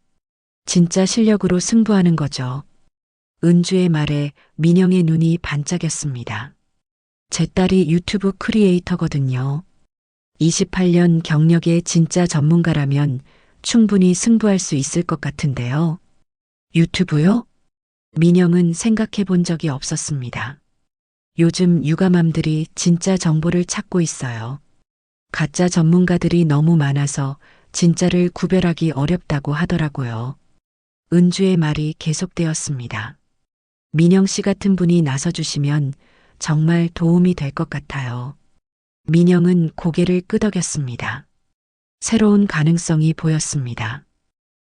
진짜 실력으로 승부하는 거죠. 은주의 말에 민영의 눈이 반짝였습니다. 제 딸이 유튜브 크리에이터거든요. 28년 경력의 진짜 전문가라면 충분히 승부할 수 있을 것 같은데요. 유튜브요? 민영은 생각해 본 적이 없었습니다. 요즘 육아맘들이 진짜 정보를 찾고 있어요. 가짜 전문가들이 너무 많아서 진짜를 구별하기 어렵다고 하더라고요. 은주의 말이 계속되었습니다. 민영 씨 같은 분이 나서주시면 정말 도움이 될 것 같아요. 민영은 고개를 끄덕였습니다. 새로운 가능성이 보였습니다.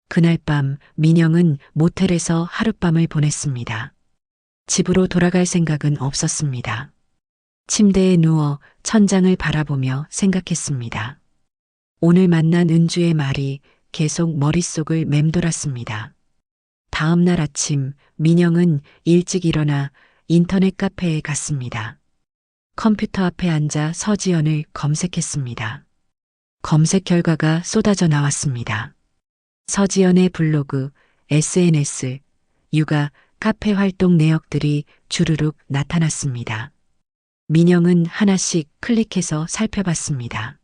그날 밤 민영은 모텔에서 하룻밤을 보냈습니다. 집으로 돌아갈 생각은 없었습니다. 침대에 누워 천장을 바라보며 생각했습니다. 오늘 만난 은주의 말이 계속 머릿속을 맴돌았습니다. 다음 날 아침 민영은 일찍 일어나 인터넷 카페에 갔습니다. 컴퓨터 앞에 앉아 서지연을 검색했습니다. 검색 결과가 쏟아져 나왔습니다. 서지연의 블로그, SNS, 육아, 카페 활동 내역들이 주르륵 나타났습니다. 민영은 하나씩 클릭해서 살펴봤습니다.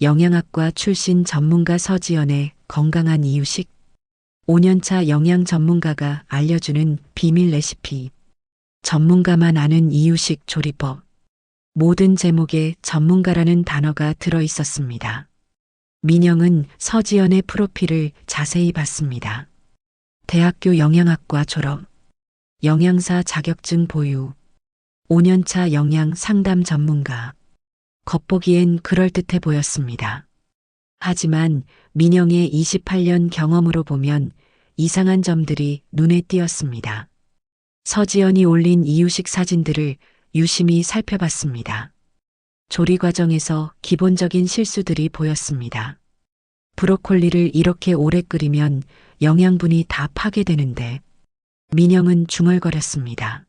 영양학과 출신 전문가 서지연의 건강한 이유식, 5년차 영양 전문가가 알려주는 비밀 레시피, 전문가만 아는 이유식 조리법, 모든 제목에 전문가라는 단어가 들어 있었습니다. 민영은 서지연의 프로필을 자세히 봤습니다. 대학교 영양학과 졸업, 영양사 자격증 보유, 5년차 영양 상담 전문가. 겉보기엔 그럴듯해 보였습니다. 하지만 민영의 28년 경험으로 보면 이상한 점들이 눈에 띄었습니다. 서지연이 올린 이유식 사진들을 유심히 살펴봤습니다. 조리 과정에서 기본적인 실수들이 보였습니다. 브로콜리를 이렇게 오래 끓이면 영양분이 다 파괴되는데 민영은 중얼거렸습니다.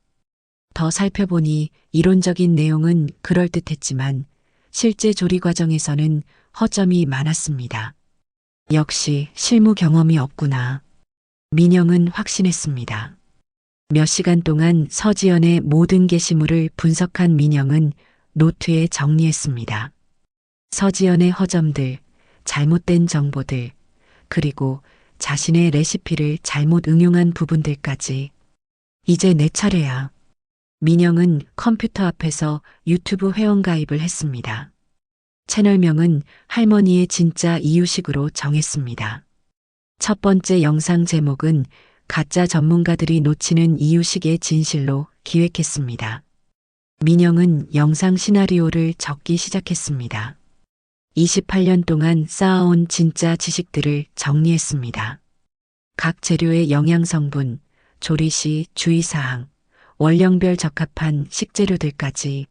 더 살펴보니 이론적인 내용은 그럴듯했지만 실제 조리 과정에서는 허점이 많았습니다. 역시 실무 경험이 없구나. 민영은 확신했습니다. 몇 시간 동안 서지연의 모든 게시물을 분석한 민영은 노트에 정리했습니다. 서지연의 허점들, 잘못된 정보들, 그리고 자신의 레시피를 잘못 응용한 부분들까지. 이제 내 차례야. 민영은 컴퓨터 앞에서 유튜브 회원가입을 했습니다. 채널명은 할머니의 진짜 이유식으로 정했습니다. 첫 번째 영상 제목은 가짜 전문가들이 놓치는 이유식의 진실로 기획했습니다. 민영은 영상 시나리오를 적기 시작했습니다. 28년 동안 쌓아온 진짜 지식들을 정리했습니다. 각 재료의 영양 성분, 조리 시 주의사항, 원령별 적합한 식재료들까지.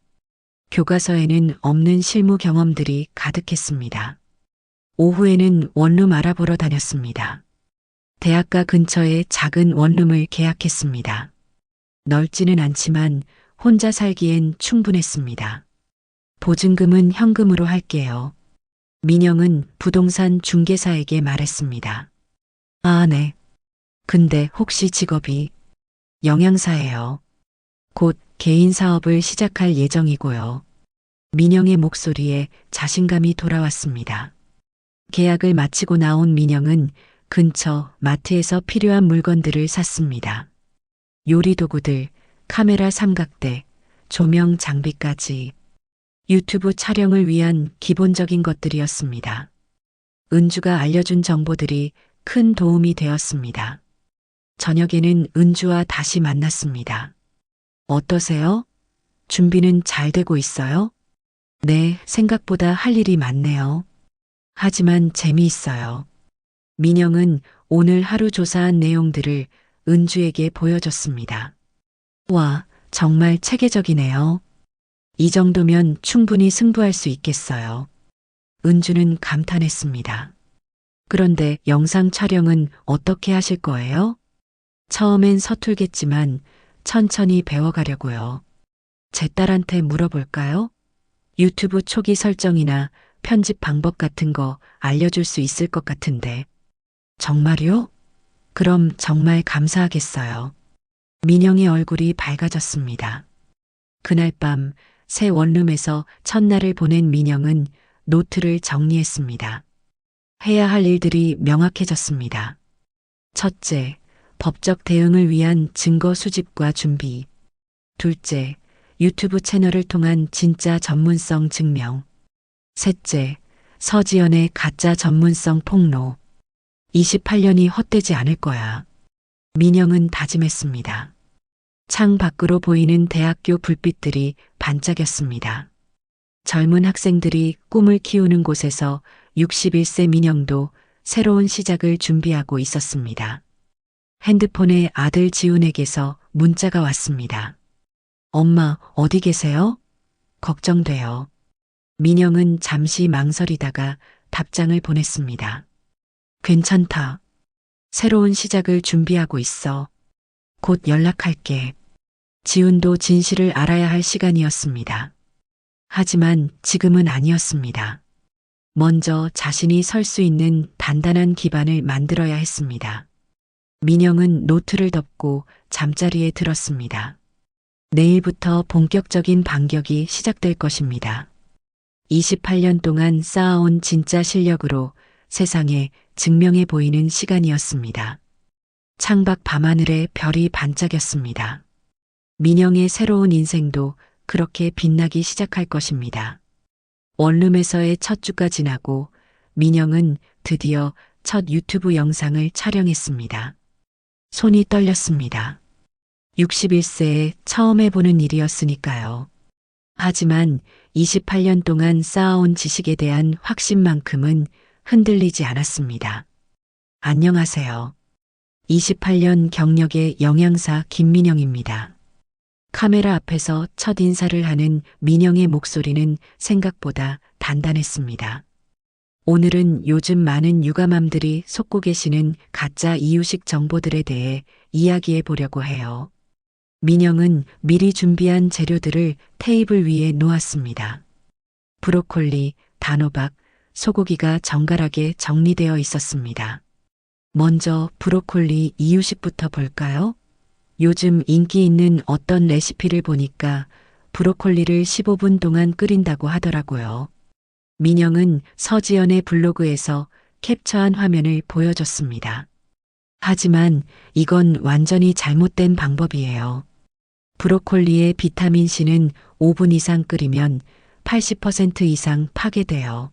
교과서에는 없는 실무 경험들이 가득했습니다. 오후에는 원룸 알아보러 다녔습니다. 대학가 근처에 작은 원룸을 계약했습니다. 넓지는 않지만 혼자 살기엔 충분했습니다. 보증금은 현금으로 할게요. 민영은 부동산 중개사에게 말했습니다. 아, 네. 근데 혹시 직업이 영양사예요. 곧 개인 사업을 시작할 예정이고요. 민영의 목소리에 자신감이 돌아왔습니다. 계약을 마치고 나온 민영은 근처 마트에서 필요한 물건들을 샀습니다. 요리 도구들, 카메라 삼각대, 조명 장비까지. 유튜브 촬영을 위한 기본적인 것들이었습니다. 은주가 알려준 정보들이 큰 도움이 되었습니다. 저녁에는 은주와 다시 만났습니다. 어떠세요? 준비는 잘 되고 있어요? 네, 생각보다 할 일이 많네요. 하지만 재미있어요. 민영은 오늘 하루 조사한 내용들을 은주에게 보여줬습니다. 와, 정말 체계적이네요. 이 정도면 충분히 승부할 수 있겠어요. 은주는 감탄했습니다. 그런데 영상 촬영은 어떻게 하실 거예요? 처음엔 서툴겠지만 천천히 배워가려고요. 제 딸한테 물어볼까요? 유튜브 초기 설정이나 편집 방법 같은 거 알려줄 수 있을 것 같은데. 정말요? 그럼 정말 감사하겠어요. 민영의 얼굴이 밝아졌습니다. 그날 밤 새 원룸에서 첫날을 보낸 민영은 노트를 정리했습니다. 해야 할 일들이 명확해졌습니다. 첫째, 법적 대응을 위한 증거 수집과 준비. 둘째, 유튜브 채널을 통한 진짜 전문성 증명. 셋째, 서지연의 가짜 전문성 폭로. 28년이 헛되지 않을 거야. 민영은 다짐했습니다. 창 밖으로 보이는 대학교 불빛들이 반짝였습니다. 젊은 학생들이 꿈을 키우는 곳에서 61세 민영도 새로운 시작을 준비하고 있었습니다. 핸드폰에 아들 지훈에게서 문자가 왔습니다. 엄마, 어디 계세요? 걱정돼요. 민영은 잠시 망설이다가 답장을 보냈습니다. 괜찮다. 새로운 시작을 준비하고 있어. 곧 연락할게. 지훈도 진실을 알아야 할 시간이었습니다. 하지만 지금은 아니었습니다. 먼저 자신이 설 수 있는 단단한 기반을 만들어야 했습니다. 민영은 노트를 덮고 잠자리에 들었습니다. 내일부터 본격적인 반격이 시작될 것입니다. 28년 동안 쌓아온 진짜 실력으로 세상에 증명해 보이는 시간이었습니다. 창밖 밤하늘에 별이 반짝였습니다. 민영의 새로운 인생도 그렇게 빛나기 시작할 것입니다. 원룸에서의 첫 주가 지나고 민영은 드디어 첫 유튜브 영상을 촬영했습니다. 손이 떨렸습니다. 61세에 처음 해보는 일이었으니까요. 하지만 28년 동안 쌓아온 지식에 대한 확신만큼은 흔들리지 않았습니다. 안녕하세요. 28년 경력의 영양사 김민영입니다. 카메라 앞에서 첫 인사를 하는 민영의 목소리는 생각보다 단단했습니다. 오늘은 요즘 많은 육아맘들이 속고 계시는 가짜 이유식 정보들에 대해 이야기해 보려고 해요. 민영은 미리 준비한 재료들을 테이블 위에 놓았습니다. 브로콜리, 단호박, 소고기가 정갈하게 정리되어 있었습니다. 먼저 브로콜리 이유식부터 볼까요? 요즘 인기 있는 어떤 레시피를 보니까 브로콜리를 15분 동안 끓인다고 하더라고요. 민영은 서지연의 블로그에서 캡처한 화면을 보여줬습니다. 하지만 이건 완전히 잘못된 방법이에요. 브로콜리의 비타민C는 5분 이상 끓이면 80% 이상 파괴돼요.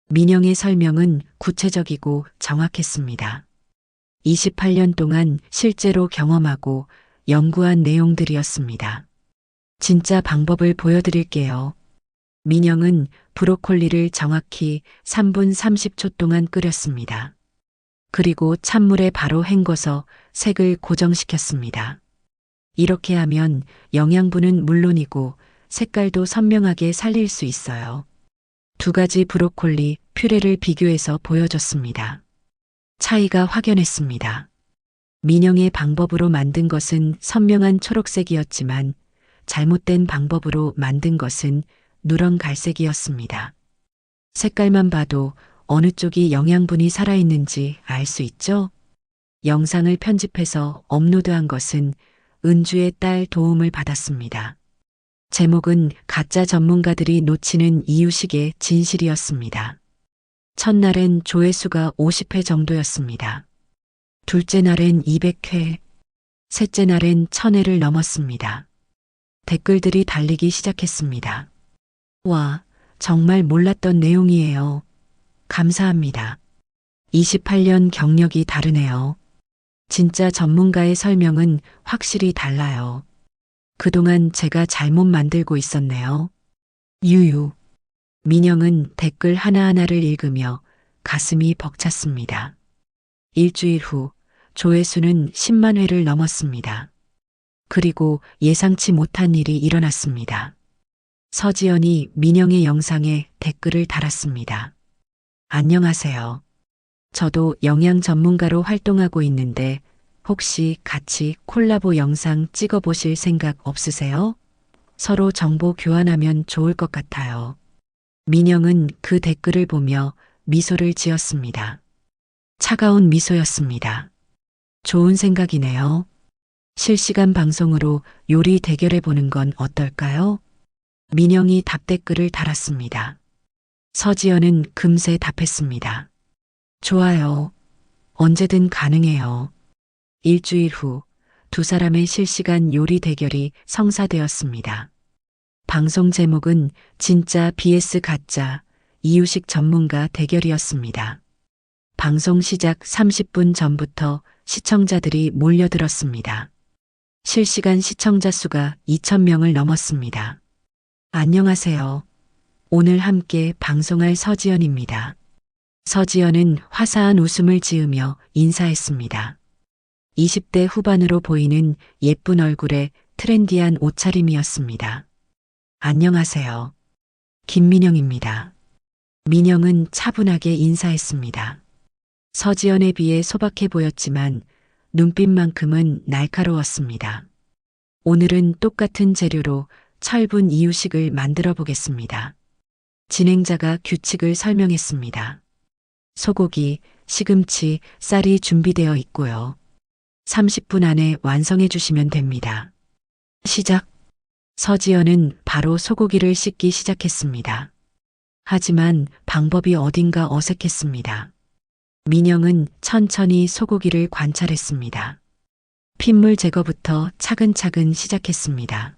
민영의 설명은 구체적이고 정확했습니다. 28년 동안 실제로 경험하고 연구한 내용들이었습니다. 진짜 방법을 보여드릴게요. 민영은 브로콜리를 정확히 3분 30초 동안 끓였습니다. 그리고 찬물에 바로 헹궈서 색을 고정시켰습니다. 이렇게 하면 영양분은 물론이고 색깔도 선명하게 살릴 수 있어요. 두 가지 브로콜리 퓨레를 비교해서 보여줬습니다. 차이가 확연했습니다. 민영의 방법으로 만든 것은 선명한 초록색이었지만 잘못된 방법으로 만든 것은 누런 갈색이었습니다. 색깔만 봐도 어느 쪽이 영양분이 살아있는지 알 수 있죠? 영상을 편집해서 업로드한 것은 은주의 딸 도움을 받았습니다. 제목은 가짜 전문가들이 놓치는 이유식의 진실이었습니다. 첫날엔 조회수가 50회 정도였습니다. 둘째 날엔 200회, 셋째 날엔 1000회를 넘었습니다. 댓글들이 달리기 시작했습니다. 와, 정말 몰랐던 내용이에요. 감사합니다. 28년 경력이 다르네요. 진짜 전문가의 설명은 확실히 달라요. 그동안 제가 잘못 만들고 있었네요. 유유. 민영은 댓글 하나하나를 읽으며 가슴이 벅찼습니다. 일주일 후 조회수는 10만 회를 넘었습니다. 그리고 예상치 못한 일이 일어났습니다. 서지연이 민영의 영상에 댓글을 달았습니다. 안녕하세요. 저도 영양 전문가로 활동하고 있는데 혹시 같이 콜라보 영상 찍어보실 생각 없으세요? 서로 정보 교환하면 좋을 것 같아요. 민영은 그 댓글을 보며 미소를 지었습니다. 차가운 미소였습니다. 좋은 생각이네요. 실시간 방송으로 요리 대결해 보는 건 어떨까요? 민영이 답댓글을 달았습니다. 서지연은 금세 답했습니다. 좋아요. 언제든 가능해요. 일주일 후 두 사람의 실시간 요리 대결이 성사되었습니다. 방송 제목은 진짜 vs 가짜 이유식 전문가 대결이었습니다. 방송 시작 30분 전부터 시청자들이 몰려들었습니다. 실시간 시청자 수가 2,000명을 넘었습니다. 안녕하세요. 오늘 함께 방송할 서지연입니다. 서지연은 화사한 웃음을 지으며 인사했습니다. 20대 후반으로 보이는 예쁜 얼굴에 트렌디한 옷차림이었습니다. 안녕하세요. 김민영입니다. 민영은 차분하게 인사했습니다. 서지연에 비해 소박해 보였지만 눈빛만큼은 날카로웠습니다. 오늘은 똑같은 재료로 철분 이유식을 만들어 보겠습니다. 진행자가 규칙을 설명했습니다. 소고기, 시금치, 쌀이 준비되어 있고요. 30분 안에 완성해 주시면 됩니다. 시작. 서지연은 바로 소고기를 씻기 시작했습니다. 하지만 방법이 어딘가 어색했습니다. 민영은 천천히 소고기를 관찰했습니다. 핏물 제거부터 차근차근 시작했습니다.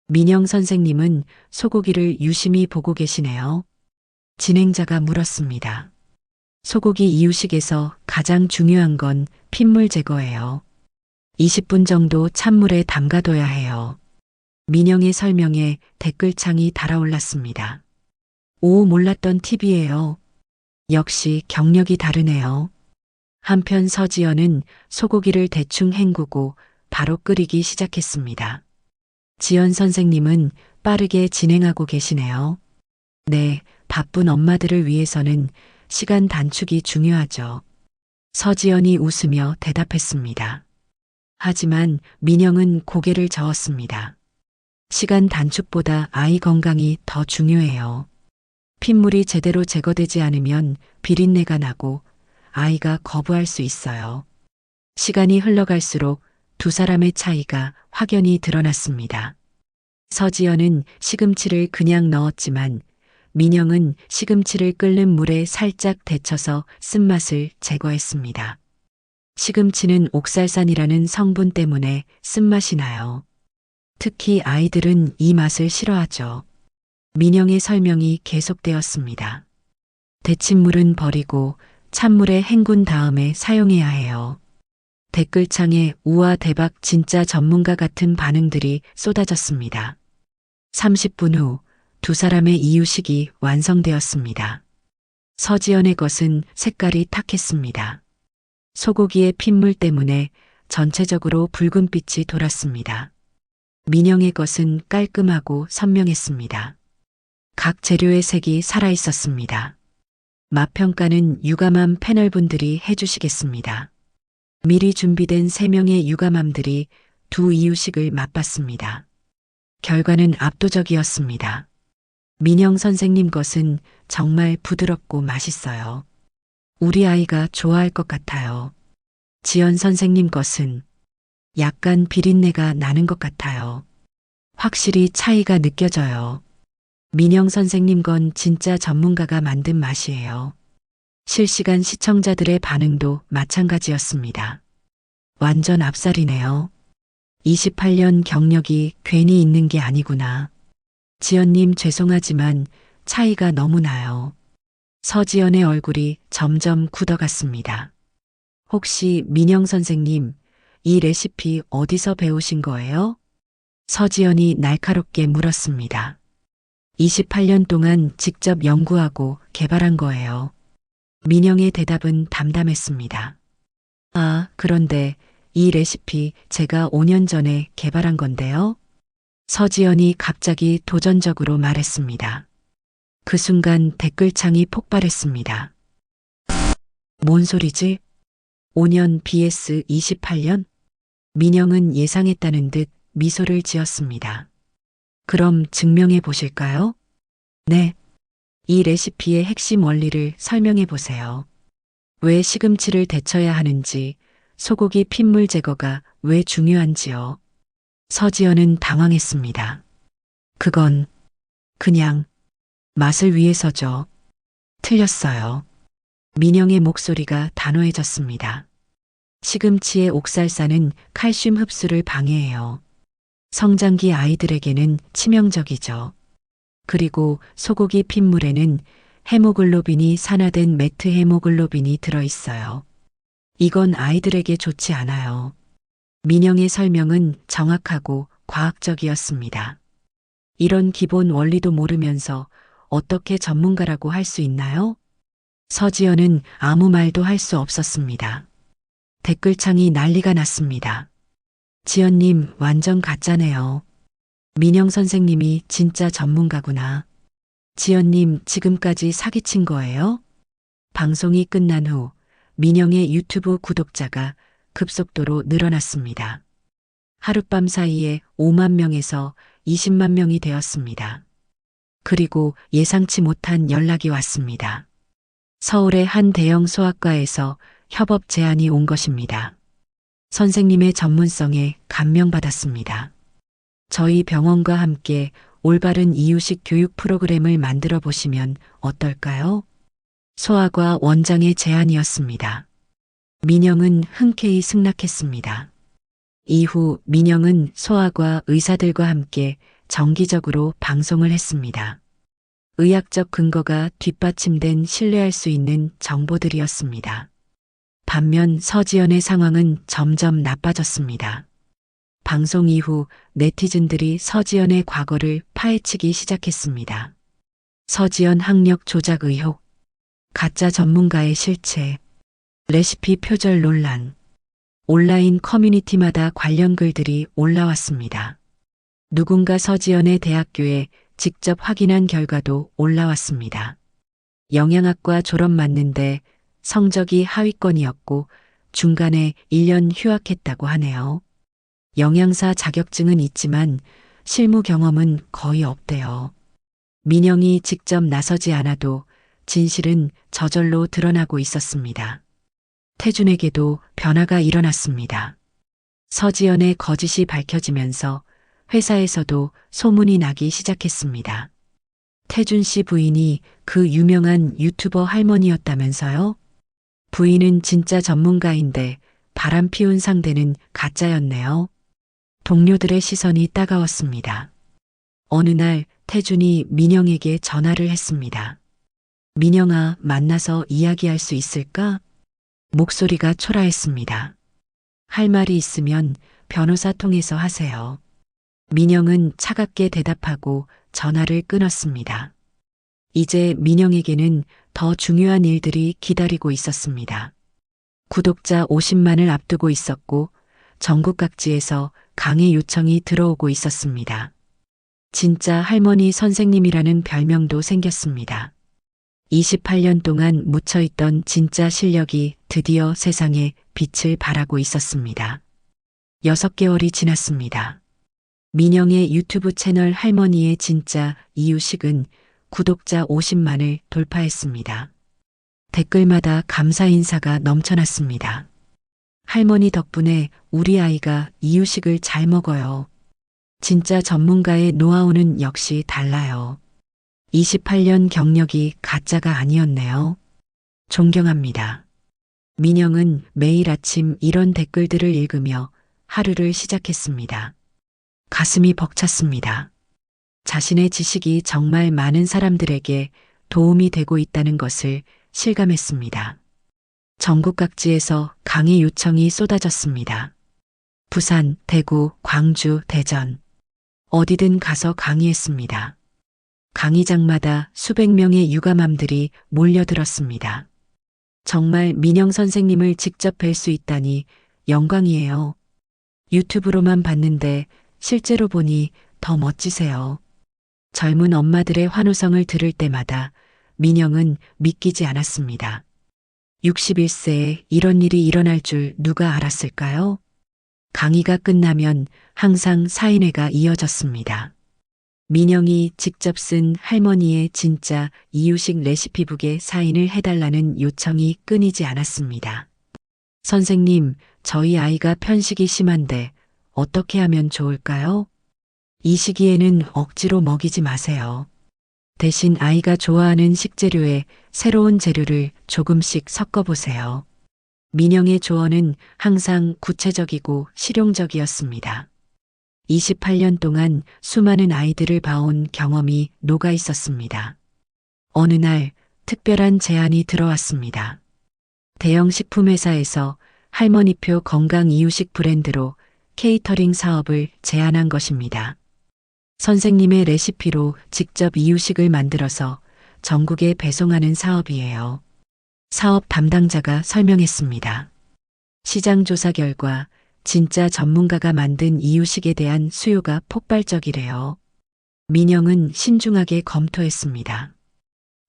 민영 선생님은 소고기를 유심히 보고 계시네요. 진행자가 물었습니다. 소고기 이유식에서 가장 중요한 건 핏물 제거예요. 20분 정도 찬물에 담가둬야 해요. 민영의 설명에 댓글창이 달아올랐습니다. 오, 몰랐던 팁이에요. 역시 경력이 다르네요. 한편 서지연은 소고기를 대충 헹구고 바로 끓이기 시작했습니다. 지연 선생님은 빠르게 진행하고 계시네요. 네, 바쁜 엄마들을 위해서는 시간 단축이 중요하죠. 서지연이 웃으며 대답했습니다. 하지만 민영은 고개를 저었습니다. 시간 단축보다 아이 건강이 더 중요해요. 핏물이 제대로 제거되지 않으면 비린내가 나고 아이가 거부할 수 있어요. 시간이 흘러갈수록 두 사람의 차이가 확연히 드러났습니다. 서지연은 시금치를 그냥 넣었지만 민영은 시금치를 끓는 물에 살짝 데쳐서 쓴맛을 제거했습니다. 시금치는 옥살산이라는 성분 때문에 쓴맛이 나요. 특히 아이들은 이 맛을 싫어하죠. 민영의 설명이 계속되었습니다. 데친 물은 버리고 찬물에 헹군 다음에 사용해야 해요. 댓글창에 우와 대박 진짜 전문가 같은 반응들이 쏟아졌습니다. 30분 후 두 사람의 이유식이 완성되었습니다. 서지연의 것은 색깔이 탁했습니다. 소고기의 핏물 때문에 전체적으로 붉은빛이 돌았습니다. 민영의 것은 깔끔하고 선명했습니다. 각 재료의 색이 살아있었습니다. 맛평가는 유감함 패널분들이 해주시겠습니다. 미리 준비된 3명의 유감함들이 두 이유식을 맛봤습니다. 결과는 압도적이었습니다. 민영 선생님 것은 정말 부드럽고 맛있어요. 우리 아이가 좋아할 것 같아요. 지연 선생님 것은 약간 비린내가 나는 것 같아요. 확실히 차이가 느껴져요. 민영 선생님 건 진짜 전문가가 만든 맛이에요. 실시간 시청자들의 반응도 마찬가지였습니다. 완전 압살이네요. 28년 경력이 괜히 있는 게 아니구나. 지연님 죄송하지만 차이가 너무 나요. 서지연의 얼굴이 점점 굳어갔습니다. 혹시 민영 선생님, 이 레시피 어디서 배우신 거예요? 서지연이 날카롭게 물었습니다. 28년 동안 직접 연구하고 개발한 거예요. 민영의 대답은 담담했습니다. 아, 그런데 이 레시피 제가 5년 전에 개발한 건데요. 서지연이 갑자기 도전적으로 말했습니다. 그 순간 댓글창이 폭발했습니다. 뭔 소리지? 5년 vs 28년? 민영은 예상했다는 듯 미소를 지었습니다. 그럼 증명해 보실까요? 네. 이 레시피의 핵심 원리를 설명해 보세요. 왜 시금치를 데쳐야 하는지, 소고기 핏물 제거가 왜 중요한지요. 서지연은 당황했습니다. 그건 그냥 맛을 위해서죠. 틀렸어요. 민영의 목소리가 단호해졌습니다. 시금치의 옥살사는 칼슘 흡수를 방해해요. 성장기 아이들에게는 치명적이죠. 그리고 소고기 핏물에는 헤모글로빈이 산화된 메트헤모글로빈이 들어있어요. 이건 아이들에게 좋지 않아요. 민영의 설명은 정확하고 과학적이었습니다. 이런 기본 원리도 모르면서 어떻게 전문가라고 할 수 있나요? 서지연은 아무 말도 할 수 없었습니다. 댓글창이 난리가 났습니다. 지연님 완전 가짜네요. 민영 선생님이 진짜 전문가구나. 지연님 지금까지 사기친 거예요? 방송이 끝난 후 민영의 유튜브 구독자가 급속도로 늘어났습니다. 하룻밤 사이에 5만 명에서 20만 명이 되었습니다. 그리고 예상치 못한 연락이 왔습니다. 서울의 한 대형 소아과에서 협업 제안이 온 것입니다. 선생님의 전문성에 감명받았습니다. 저희 병원과 함께 올바른 이유식 교육 프로그램을 만들어 보시면 어떨까요? 소아과 원장의 제안이었습니다. 민영은 흔쾌히 승낙했습니다. 이후 민영은 소아과 의사들과 함께 정기적으로 방송을 했습니다. 의학적 근거가 뒷받침된 신뢰할 수 있는 정보들이었습니다. 반면 서지연의 상황은 점점 나빠졌습니다. 방송 이후 네티즌들이 서지연의 과거를 파헤치기 시작했습니다. 서지연 학력 조작 의혹, 가짜 전문가의 실체, 레시피 표절 논란, 온라인 커뮤니티마다 관련 글들이 올라왔습니다. 누군가 서지연의 대학교에 직접 확인한 결과도 올라왔습니다. 영양학과 졸업 맞는데 성적이 하위권이었고 중간에 1년 휴학했다고 하네요. 영양사 자격증은 있지만 실무 경험은 거의 없대요. 민영이 직접 나서지 않아도 진실은 저절로 드러나고 있었습니다. 태준에게도 변화가 일어났습니다. 서지연의 거짓이 밝혀지면서 회사에서도 소문이 나기 시작했습니다. 태준 씨 부인이 그 유명한 유튜버 할머니였다면서요? 부인은 진짜 전문가인데 바람 피운 상대는 가짜였네요. 동료들의 시선이 따가웠습니다. 어느 날 태준이 민영에게 전화를 했습니다. 민영아, 만나서 이야기할 수 있을까? 목소리가 초라했습니다. 할 말이 있으면 변호사 통해서 하세요. 민영은 차갑게 대답하고 전화를 끊었습니다. 이제 민영에게는 더 중요한 일들이 기다리고 있었습니다. 구독자 50만을 앞두고 있었고 전국 각지에서 강의 요청이 들어오고 있었습니다. 진짜 할머니 선생님이라는 별명도 생겼습니다. 28년 동안 묻혀있던 진짜 실력이 드디어 세상에 빛을 발하고 있었습니다. 6개월이 지났습니다. 민영의 유튜브 채널 할머니의 진짜 이유식은 구독자 50만을 돌파했습니다. 댓글마다 감사 인사가 넘쳐났습니다. 할머니 덕분에 우리 아이가 이유식을 잘 먹어요. 진짜 전문가의 노하우는 역시 달라요. 28년 경력이 가짜가 아니었네요. 존경합니다. 민영은 매일 아침 이런 댓글들을 읽으며 하루를 시작했습니다. 가슴이 벅찼습니다. 자신의 지식이 정말 많은 사람들에게 도움이 되고 있다는 것을 실감했습니다. 전국 각지에서 강의 요청이 쏟아졌습니다. 부산, 대구, 광주, 대전. 어디든 가서 강의했습니다. 강의장마다 수백 명의 육아맘들이 몰려들었습니다. 정말 민영 선생님을 직접 뵐 수 있다니 영광이에요. 유튜브로만 봤는데 실제로 보니 더 멋지세요. 젊은 엄마들의 환호성을 들을 때마다 민영은 믿기지 않았습니다. 61세에 이런 일이 일어날 줄 누가 알았을까요? 강의가 끝나면 항상 사인회가 이어졌습니다. 민영이 직접 쓴 할머니의 진짜 이유식 레시피북에 사인을 해달라는 요청이 끊이지 않았습니다. 선생님, 저희 아이가 편식이 심한데 어떻게 하면 좋을까요? 이 시기에는 억지로 먹이지 마세요. 대신 아이가 좋아하는 식재료에 새로운 재료를 조금씩 섞어보세요. 민영의 조언은 항상 구체적이고 실용적이었습니다. 28년 동안 수많은 아이들을 봐온 경험이 녹아 있었습니다. 어느 날 특별한 제안이 들어왔습니다. 대형 식품회사에서 할머니표 건강 이유식 브랜드로 케이터링 사업을 제안한 것입니다. 선생님의 레시피로 직접 이유식을 만들어서 전국에 배송하는 사업이에요. 사업 담당자가 설명했습니다. 시장 조사 결과 진짜 전문가가 만든 이유식에 대한 수요가 폭발적이래요. 민영은 신중하게 검토했습니다.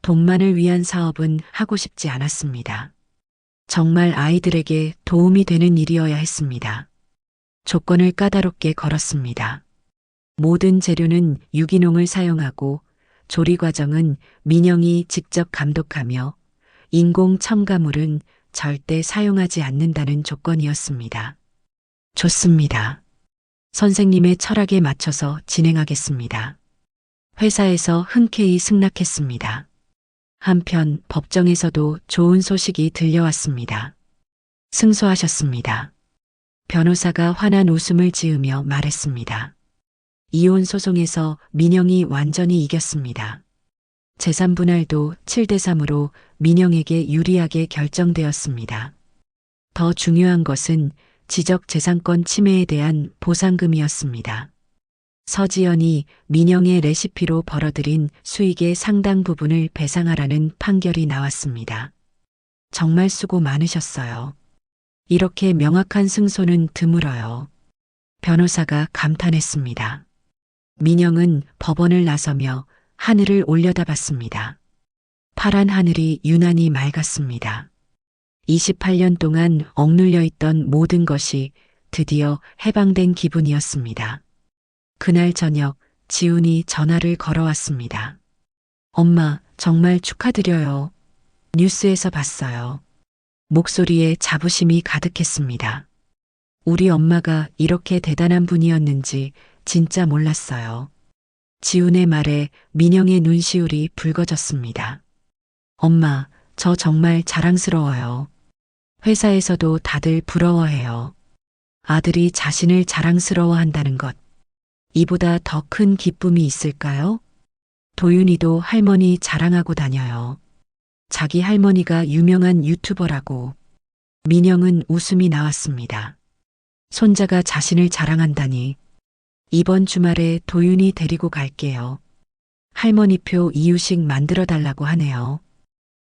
돈만을 위한 사업은 하고 싶지 않았습니다. 정말 아이들에게 도움이 되는 일이어야 했습니다. 조건을 까다롭게 걸었습니다. 모든 재료는 유기농을 사용하고 조리 과정은 민영이 직접 감독하며 인공 첨가물은 절대 사용하지 않는다는 조건이었습니다. 좋습니다. 선생님의 철학에 맞춰서 진행하겠습니다. 회사에서 흔쾌히 승낙했습니다. 한편 법정에서도 좋은 소식이 들려왔습니다. 승소하셨습니다. 변호사가 환한 웃음을 지으며 말했습니다. 이혼 소송에서 민영이 완전히 이겼습니다. 재산 분할도 7대 3으로 민영에게 유리하게 결정되었습니다. 더 중요한 것은 지적재산권 침해에 대한 보상금이었습니다. 서지연이 민영의 레시피로 벌어들인 수익의 상당 부분을 배상하라는 판결이 나왔습니다. 정말 수고 많으셨어요. 이렇게 명확한 승소는 드물어요. 변호사가 감탄했습니다. 민영은 법원을 나서며 하늘을 올려다봤습니다. 파란 하늘이 유난히 맑았습니다. 28년 동안 억눌려 있던 모든 것이 드디어 해방된 기분이었습니다. 그날 저녁 지훈이 전화를 걸어왔습니다. 엄마, 정말 축하드려요. 뉴스에서 봤어요. 목소리에 자부심이 가득했습니다. 우리 엄마가 이렇게 대단한 분이었는지 진짜 몰랐어요. 지훈의 말에 민영의 눈시울이 붉어졌습니다. 엄마, 저 정말 자랑스러워요. 회사에서도 다들 부러워해요. 아들이 자신을 자랑스러워한다는 것. 이보다 더 큰 기쁨이 있을까요? 도윤이도 할머니 자랑하고 다녀요. 자기 할머니가 유명한 유튜버라고. 민영은 웃음이 나왔습니다. 손자가 자신을 자랑한다니. 이번 주말에 도윤이 데리고 갈게요. 할머니표 이유식 만들어 달라고 하네요.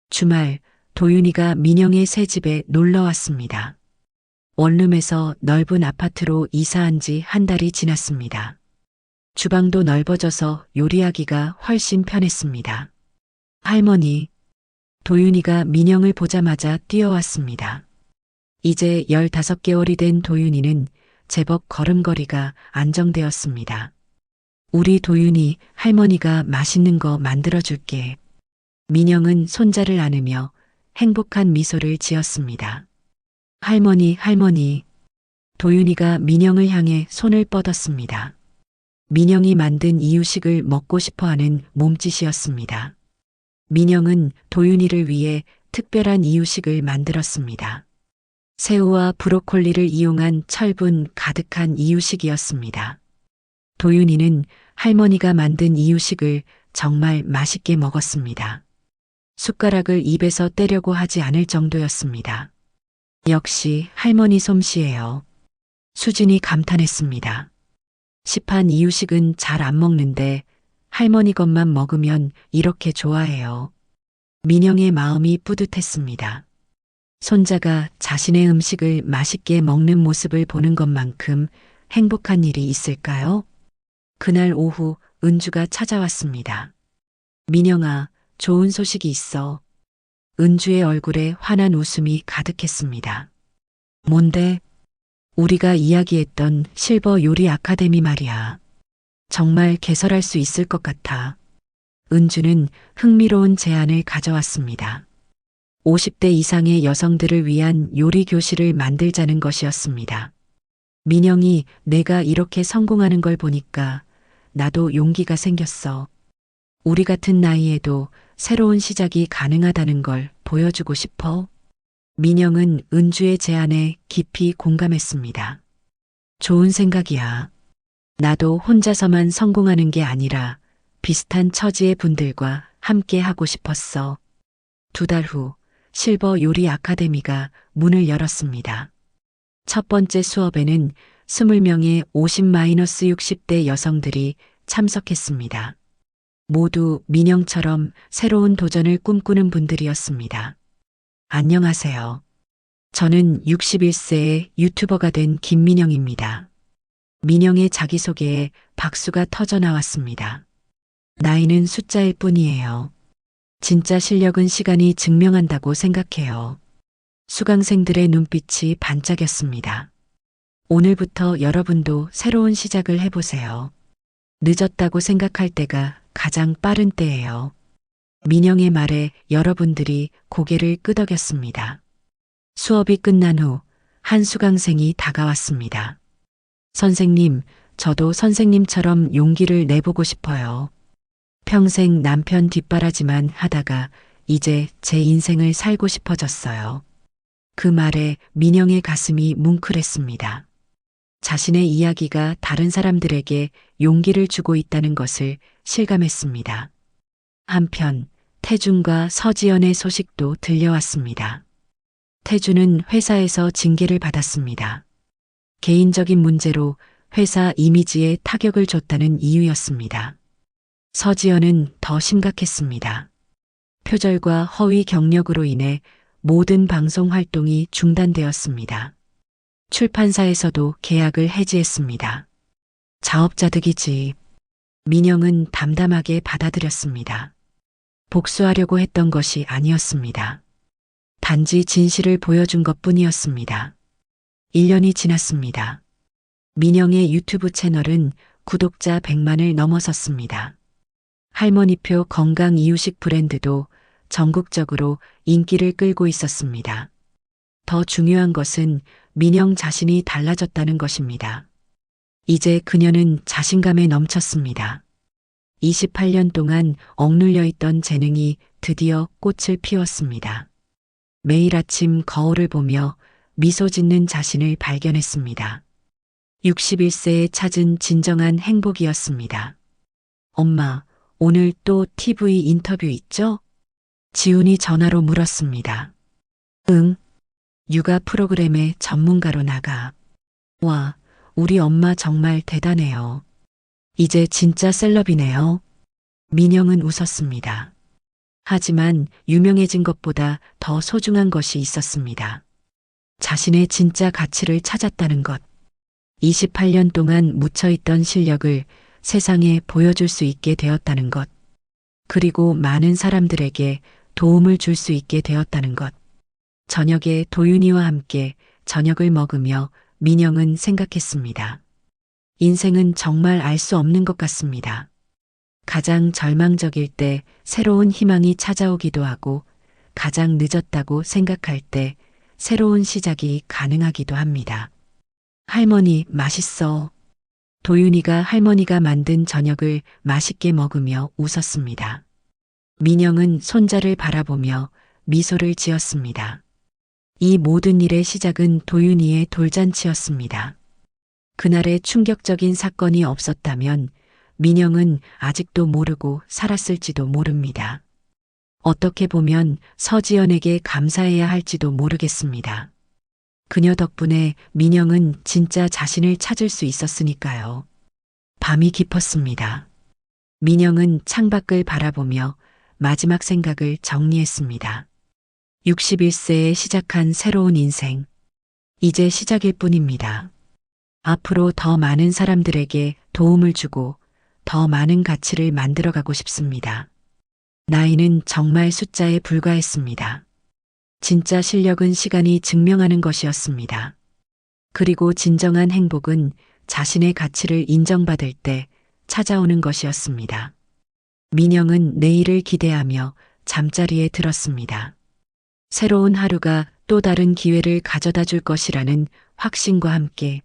주말 도윤이가 민영의 새 집에 놀러 왔습니다. 원룸에서 넓은 아파트로 이사한 지 한 달이 지났습니다. 주방도 넓어져서 요리하기가 훨씬 편했습니다. 할머니, 도윤이가 민영을 보자마자 뛰어왔습니다. 이제 15개월이 된 도윤이는 제법 걸음걸이가 안정되었습니다. 우리 도윤이 할머니가 맛있는 거 만들어줄게. 민영은 손자를 안으며 행복한 미소를 지었습니다. 할머니, 할머니. 도윤이가 민영을 향해 손을 뻗었습니다. 민영이 만든 이유식을 먹고 싶어하는 몸짓이었습니다. 민영은 도윤이를 위해 특별한 이유식을 만들었습니다. 새우와 브로콜리를 이용한 철분 가득한 이유식이었습니다. 도윤이는 할머니가 만든 이유식을 정말 맛있게 먹었습니다. 숟가락을 입에서 떼려고 하지 않을 정도였습니다. 역시 할머니 솜씨예요. 수진이 감탄했습니다. 시판 이유식은 잘 안 먹는데 할머니 것만 먹으면 이렇게 좋아해요. 민영의 마음이 뿌듯했습니다. 손자가 자신의 음식을 맛있게 먹는 모습을 보는 것만큼 행복한 일이 있을까요? 그날 오후 은주가 찾아왔습니다. 민영아, 좋은 소식이 있어. 은주의 얼굴에 환한 웃음이 가득했습니다. 뭔데? 우리가 이야기했던 실버 요리 아카데미 말이야. 정말 개설할 수 있을 것 같아. 은주는 흥미로운 제안을 가져왔습니다. 50대 이상의 여성들을 위한 요리 교실을 만들자는 것이었습니다. 민영이 내가 이렇게 성공하는 걸 보니까 나도 용기가 생겼어. 우리 같은 나이에도 새로운 시작이 가능하다는 걸 보여주고 싶어. 민영은 은주의 제안에 깊이 공감했습니다. 좋은 생각이야. 나도 혼자서만 성공하는 게 아니라 비슷한 처지의 분들과 함께 하고 싶었어. 2달 후 실버 요리 아카데미가 문을 열었습니다. 첫 번째 수업에는 20명의 50-60대 여성들이 참석했습니다. 모두 민영처럼 새로운 도전을 꿈꾸는 분들이었습니다. 안녕하세요. 저는 61세의 유튜버가 된 김민영입니다. 민영의 자기소개에 박수가 터져 나왔습니다. 나이는 숫자일 뿐이에요. 진짜 실력은 시간이 증명한다고 생각해요. 수강생들의 눈빛이 반짝였습니다. 오늘부터 여러분도 새로운 시작을 해보세요. 늦었다고 생각할 때가 가장 빠른 때예요. 민영의 말에 여러분들이 고개를 끄덕였습니다. 수업이 끝난 후 한 수강생이 다가왔습니다. 선생님, 저도 선생님처럼 용기를 내보고 싶어요. 평생 남편 뒷바라지만 하다가 이제 제 인생을 살고 싶어졌어요. 그 말에 민영의 가슴이 뭉클했습니다. 자신의 이야기가 다른 사람들에게 용기를 주고 있다는 것을 실감했습니다. 한편 태준과 서지연의 소식도 들려왔습니다. 태준은 회사에서 징계를 받았습니다. 개인적인 문제로 회사 이미지에 타격을 줬다는 이유였습니다. 서지연은 더 심각했습니다. 표절과 허위 경력으로 인해 모든 방송 활동이 중단되었습니다. 출판사에서도 계약을 해지했습니다. 자업자득이지. 민영은 담담하게 받아들였습니다. 복수하려고 했던 것이 아니었습니다. 단지 진실을 보여준 것뿐이었습니다. 1년이 지났습니다. 민영의 유튜브 채널은 구독자 100만을 넘어섰습니다. 할머니표 건강 이유식 브랜드도 전국적으로 인기를 끌고 있었습니다. 더 중요한 것은 민영 자신이 달라졌다는 것입니다. 이제 그녀는 자신감에 넘쳤습니다. 28년 동안 억눌려 있던 재능이 드디어 꽃을 피웠습니다. 매일 아침 거울을 보며 미소 짓는 자신을 발견했습니다. 61세에 찾은 진정한 행복이었습니다. 엄마, 오늘 또 TV 인터뷰 있죠? 지훈이 전화로 물었습니다. 응. 육아 프로그램의 전문가로 나가. 와, 우리 엄마 정말 대단해요. 이제 진짜 셀럽이네요. 민영은 웃었습니다. 하지만 유명해진 것보다 더 소중한 것이 있었습니다. 자신의 진짜 가치를 찾았다는 것. 28년 동안 묻혀있던 실력을 세상에 보여줄 수 있게 되었다는 것. 그리고 많은 사람들에게 도움을 줄 수 있게 되었다는 것. 저녁에 도윤이와 함께 저녁을 먹으며 민영은 생각했습니다. 인생은 정말 알 수 없는 것 같습니다. 가장 절망적일 때 새로운 희망이 찾아오기도 하고 가장 늦었다고 생각할 때 새로운 시작이 가능하기도 합니다. 할머니, 맛있어. 도윤이가 할머니가 만든 저녁을 맛있게 먹으며 웃었습니다. 민영은 손자를 바라보며 미소를 지었습니다. 이 모든 일의 시작은 도윤이의 돌잔치였습니다. 그날의 충격적인 사건이 없었다면 민영은 아직도 모르고 살았을지도 모릅니다. 어떻게 보면 서지연에게 감사해야 할지도 모르겠습니다. 그녀 덕분에 민영은 진짜 자신을 찾을 수 있었으니까요. 밤이 깊었습니다. 민영은 창밖을 바라보며 마지막 생각을 정리했습니다. 61세에 시작한 새로운 인생. 이제 시작일 뿐입니다. 앞으로 더 많은 사람들에게 도움을 주고 더 많은 가치를 만들어가고 싶습니다. 나이는 정말 숫자에 불과했습니다. 진짜 실력은 시간이 증명하는 것이었습니다. 그리고 진정한 행복은 자신의 가치를 인정받을 때 찾아오는 것이었습니다. 민영은 내일을 기대하며 잠자리에 들었습니다. 새로운 하루가 또 다른 기회를 가져다 줄 것이라는 확신과 함께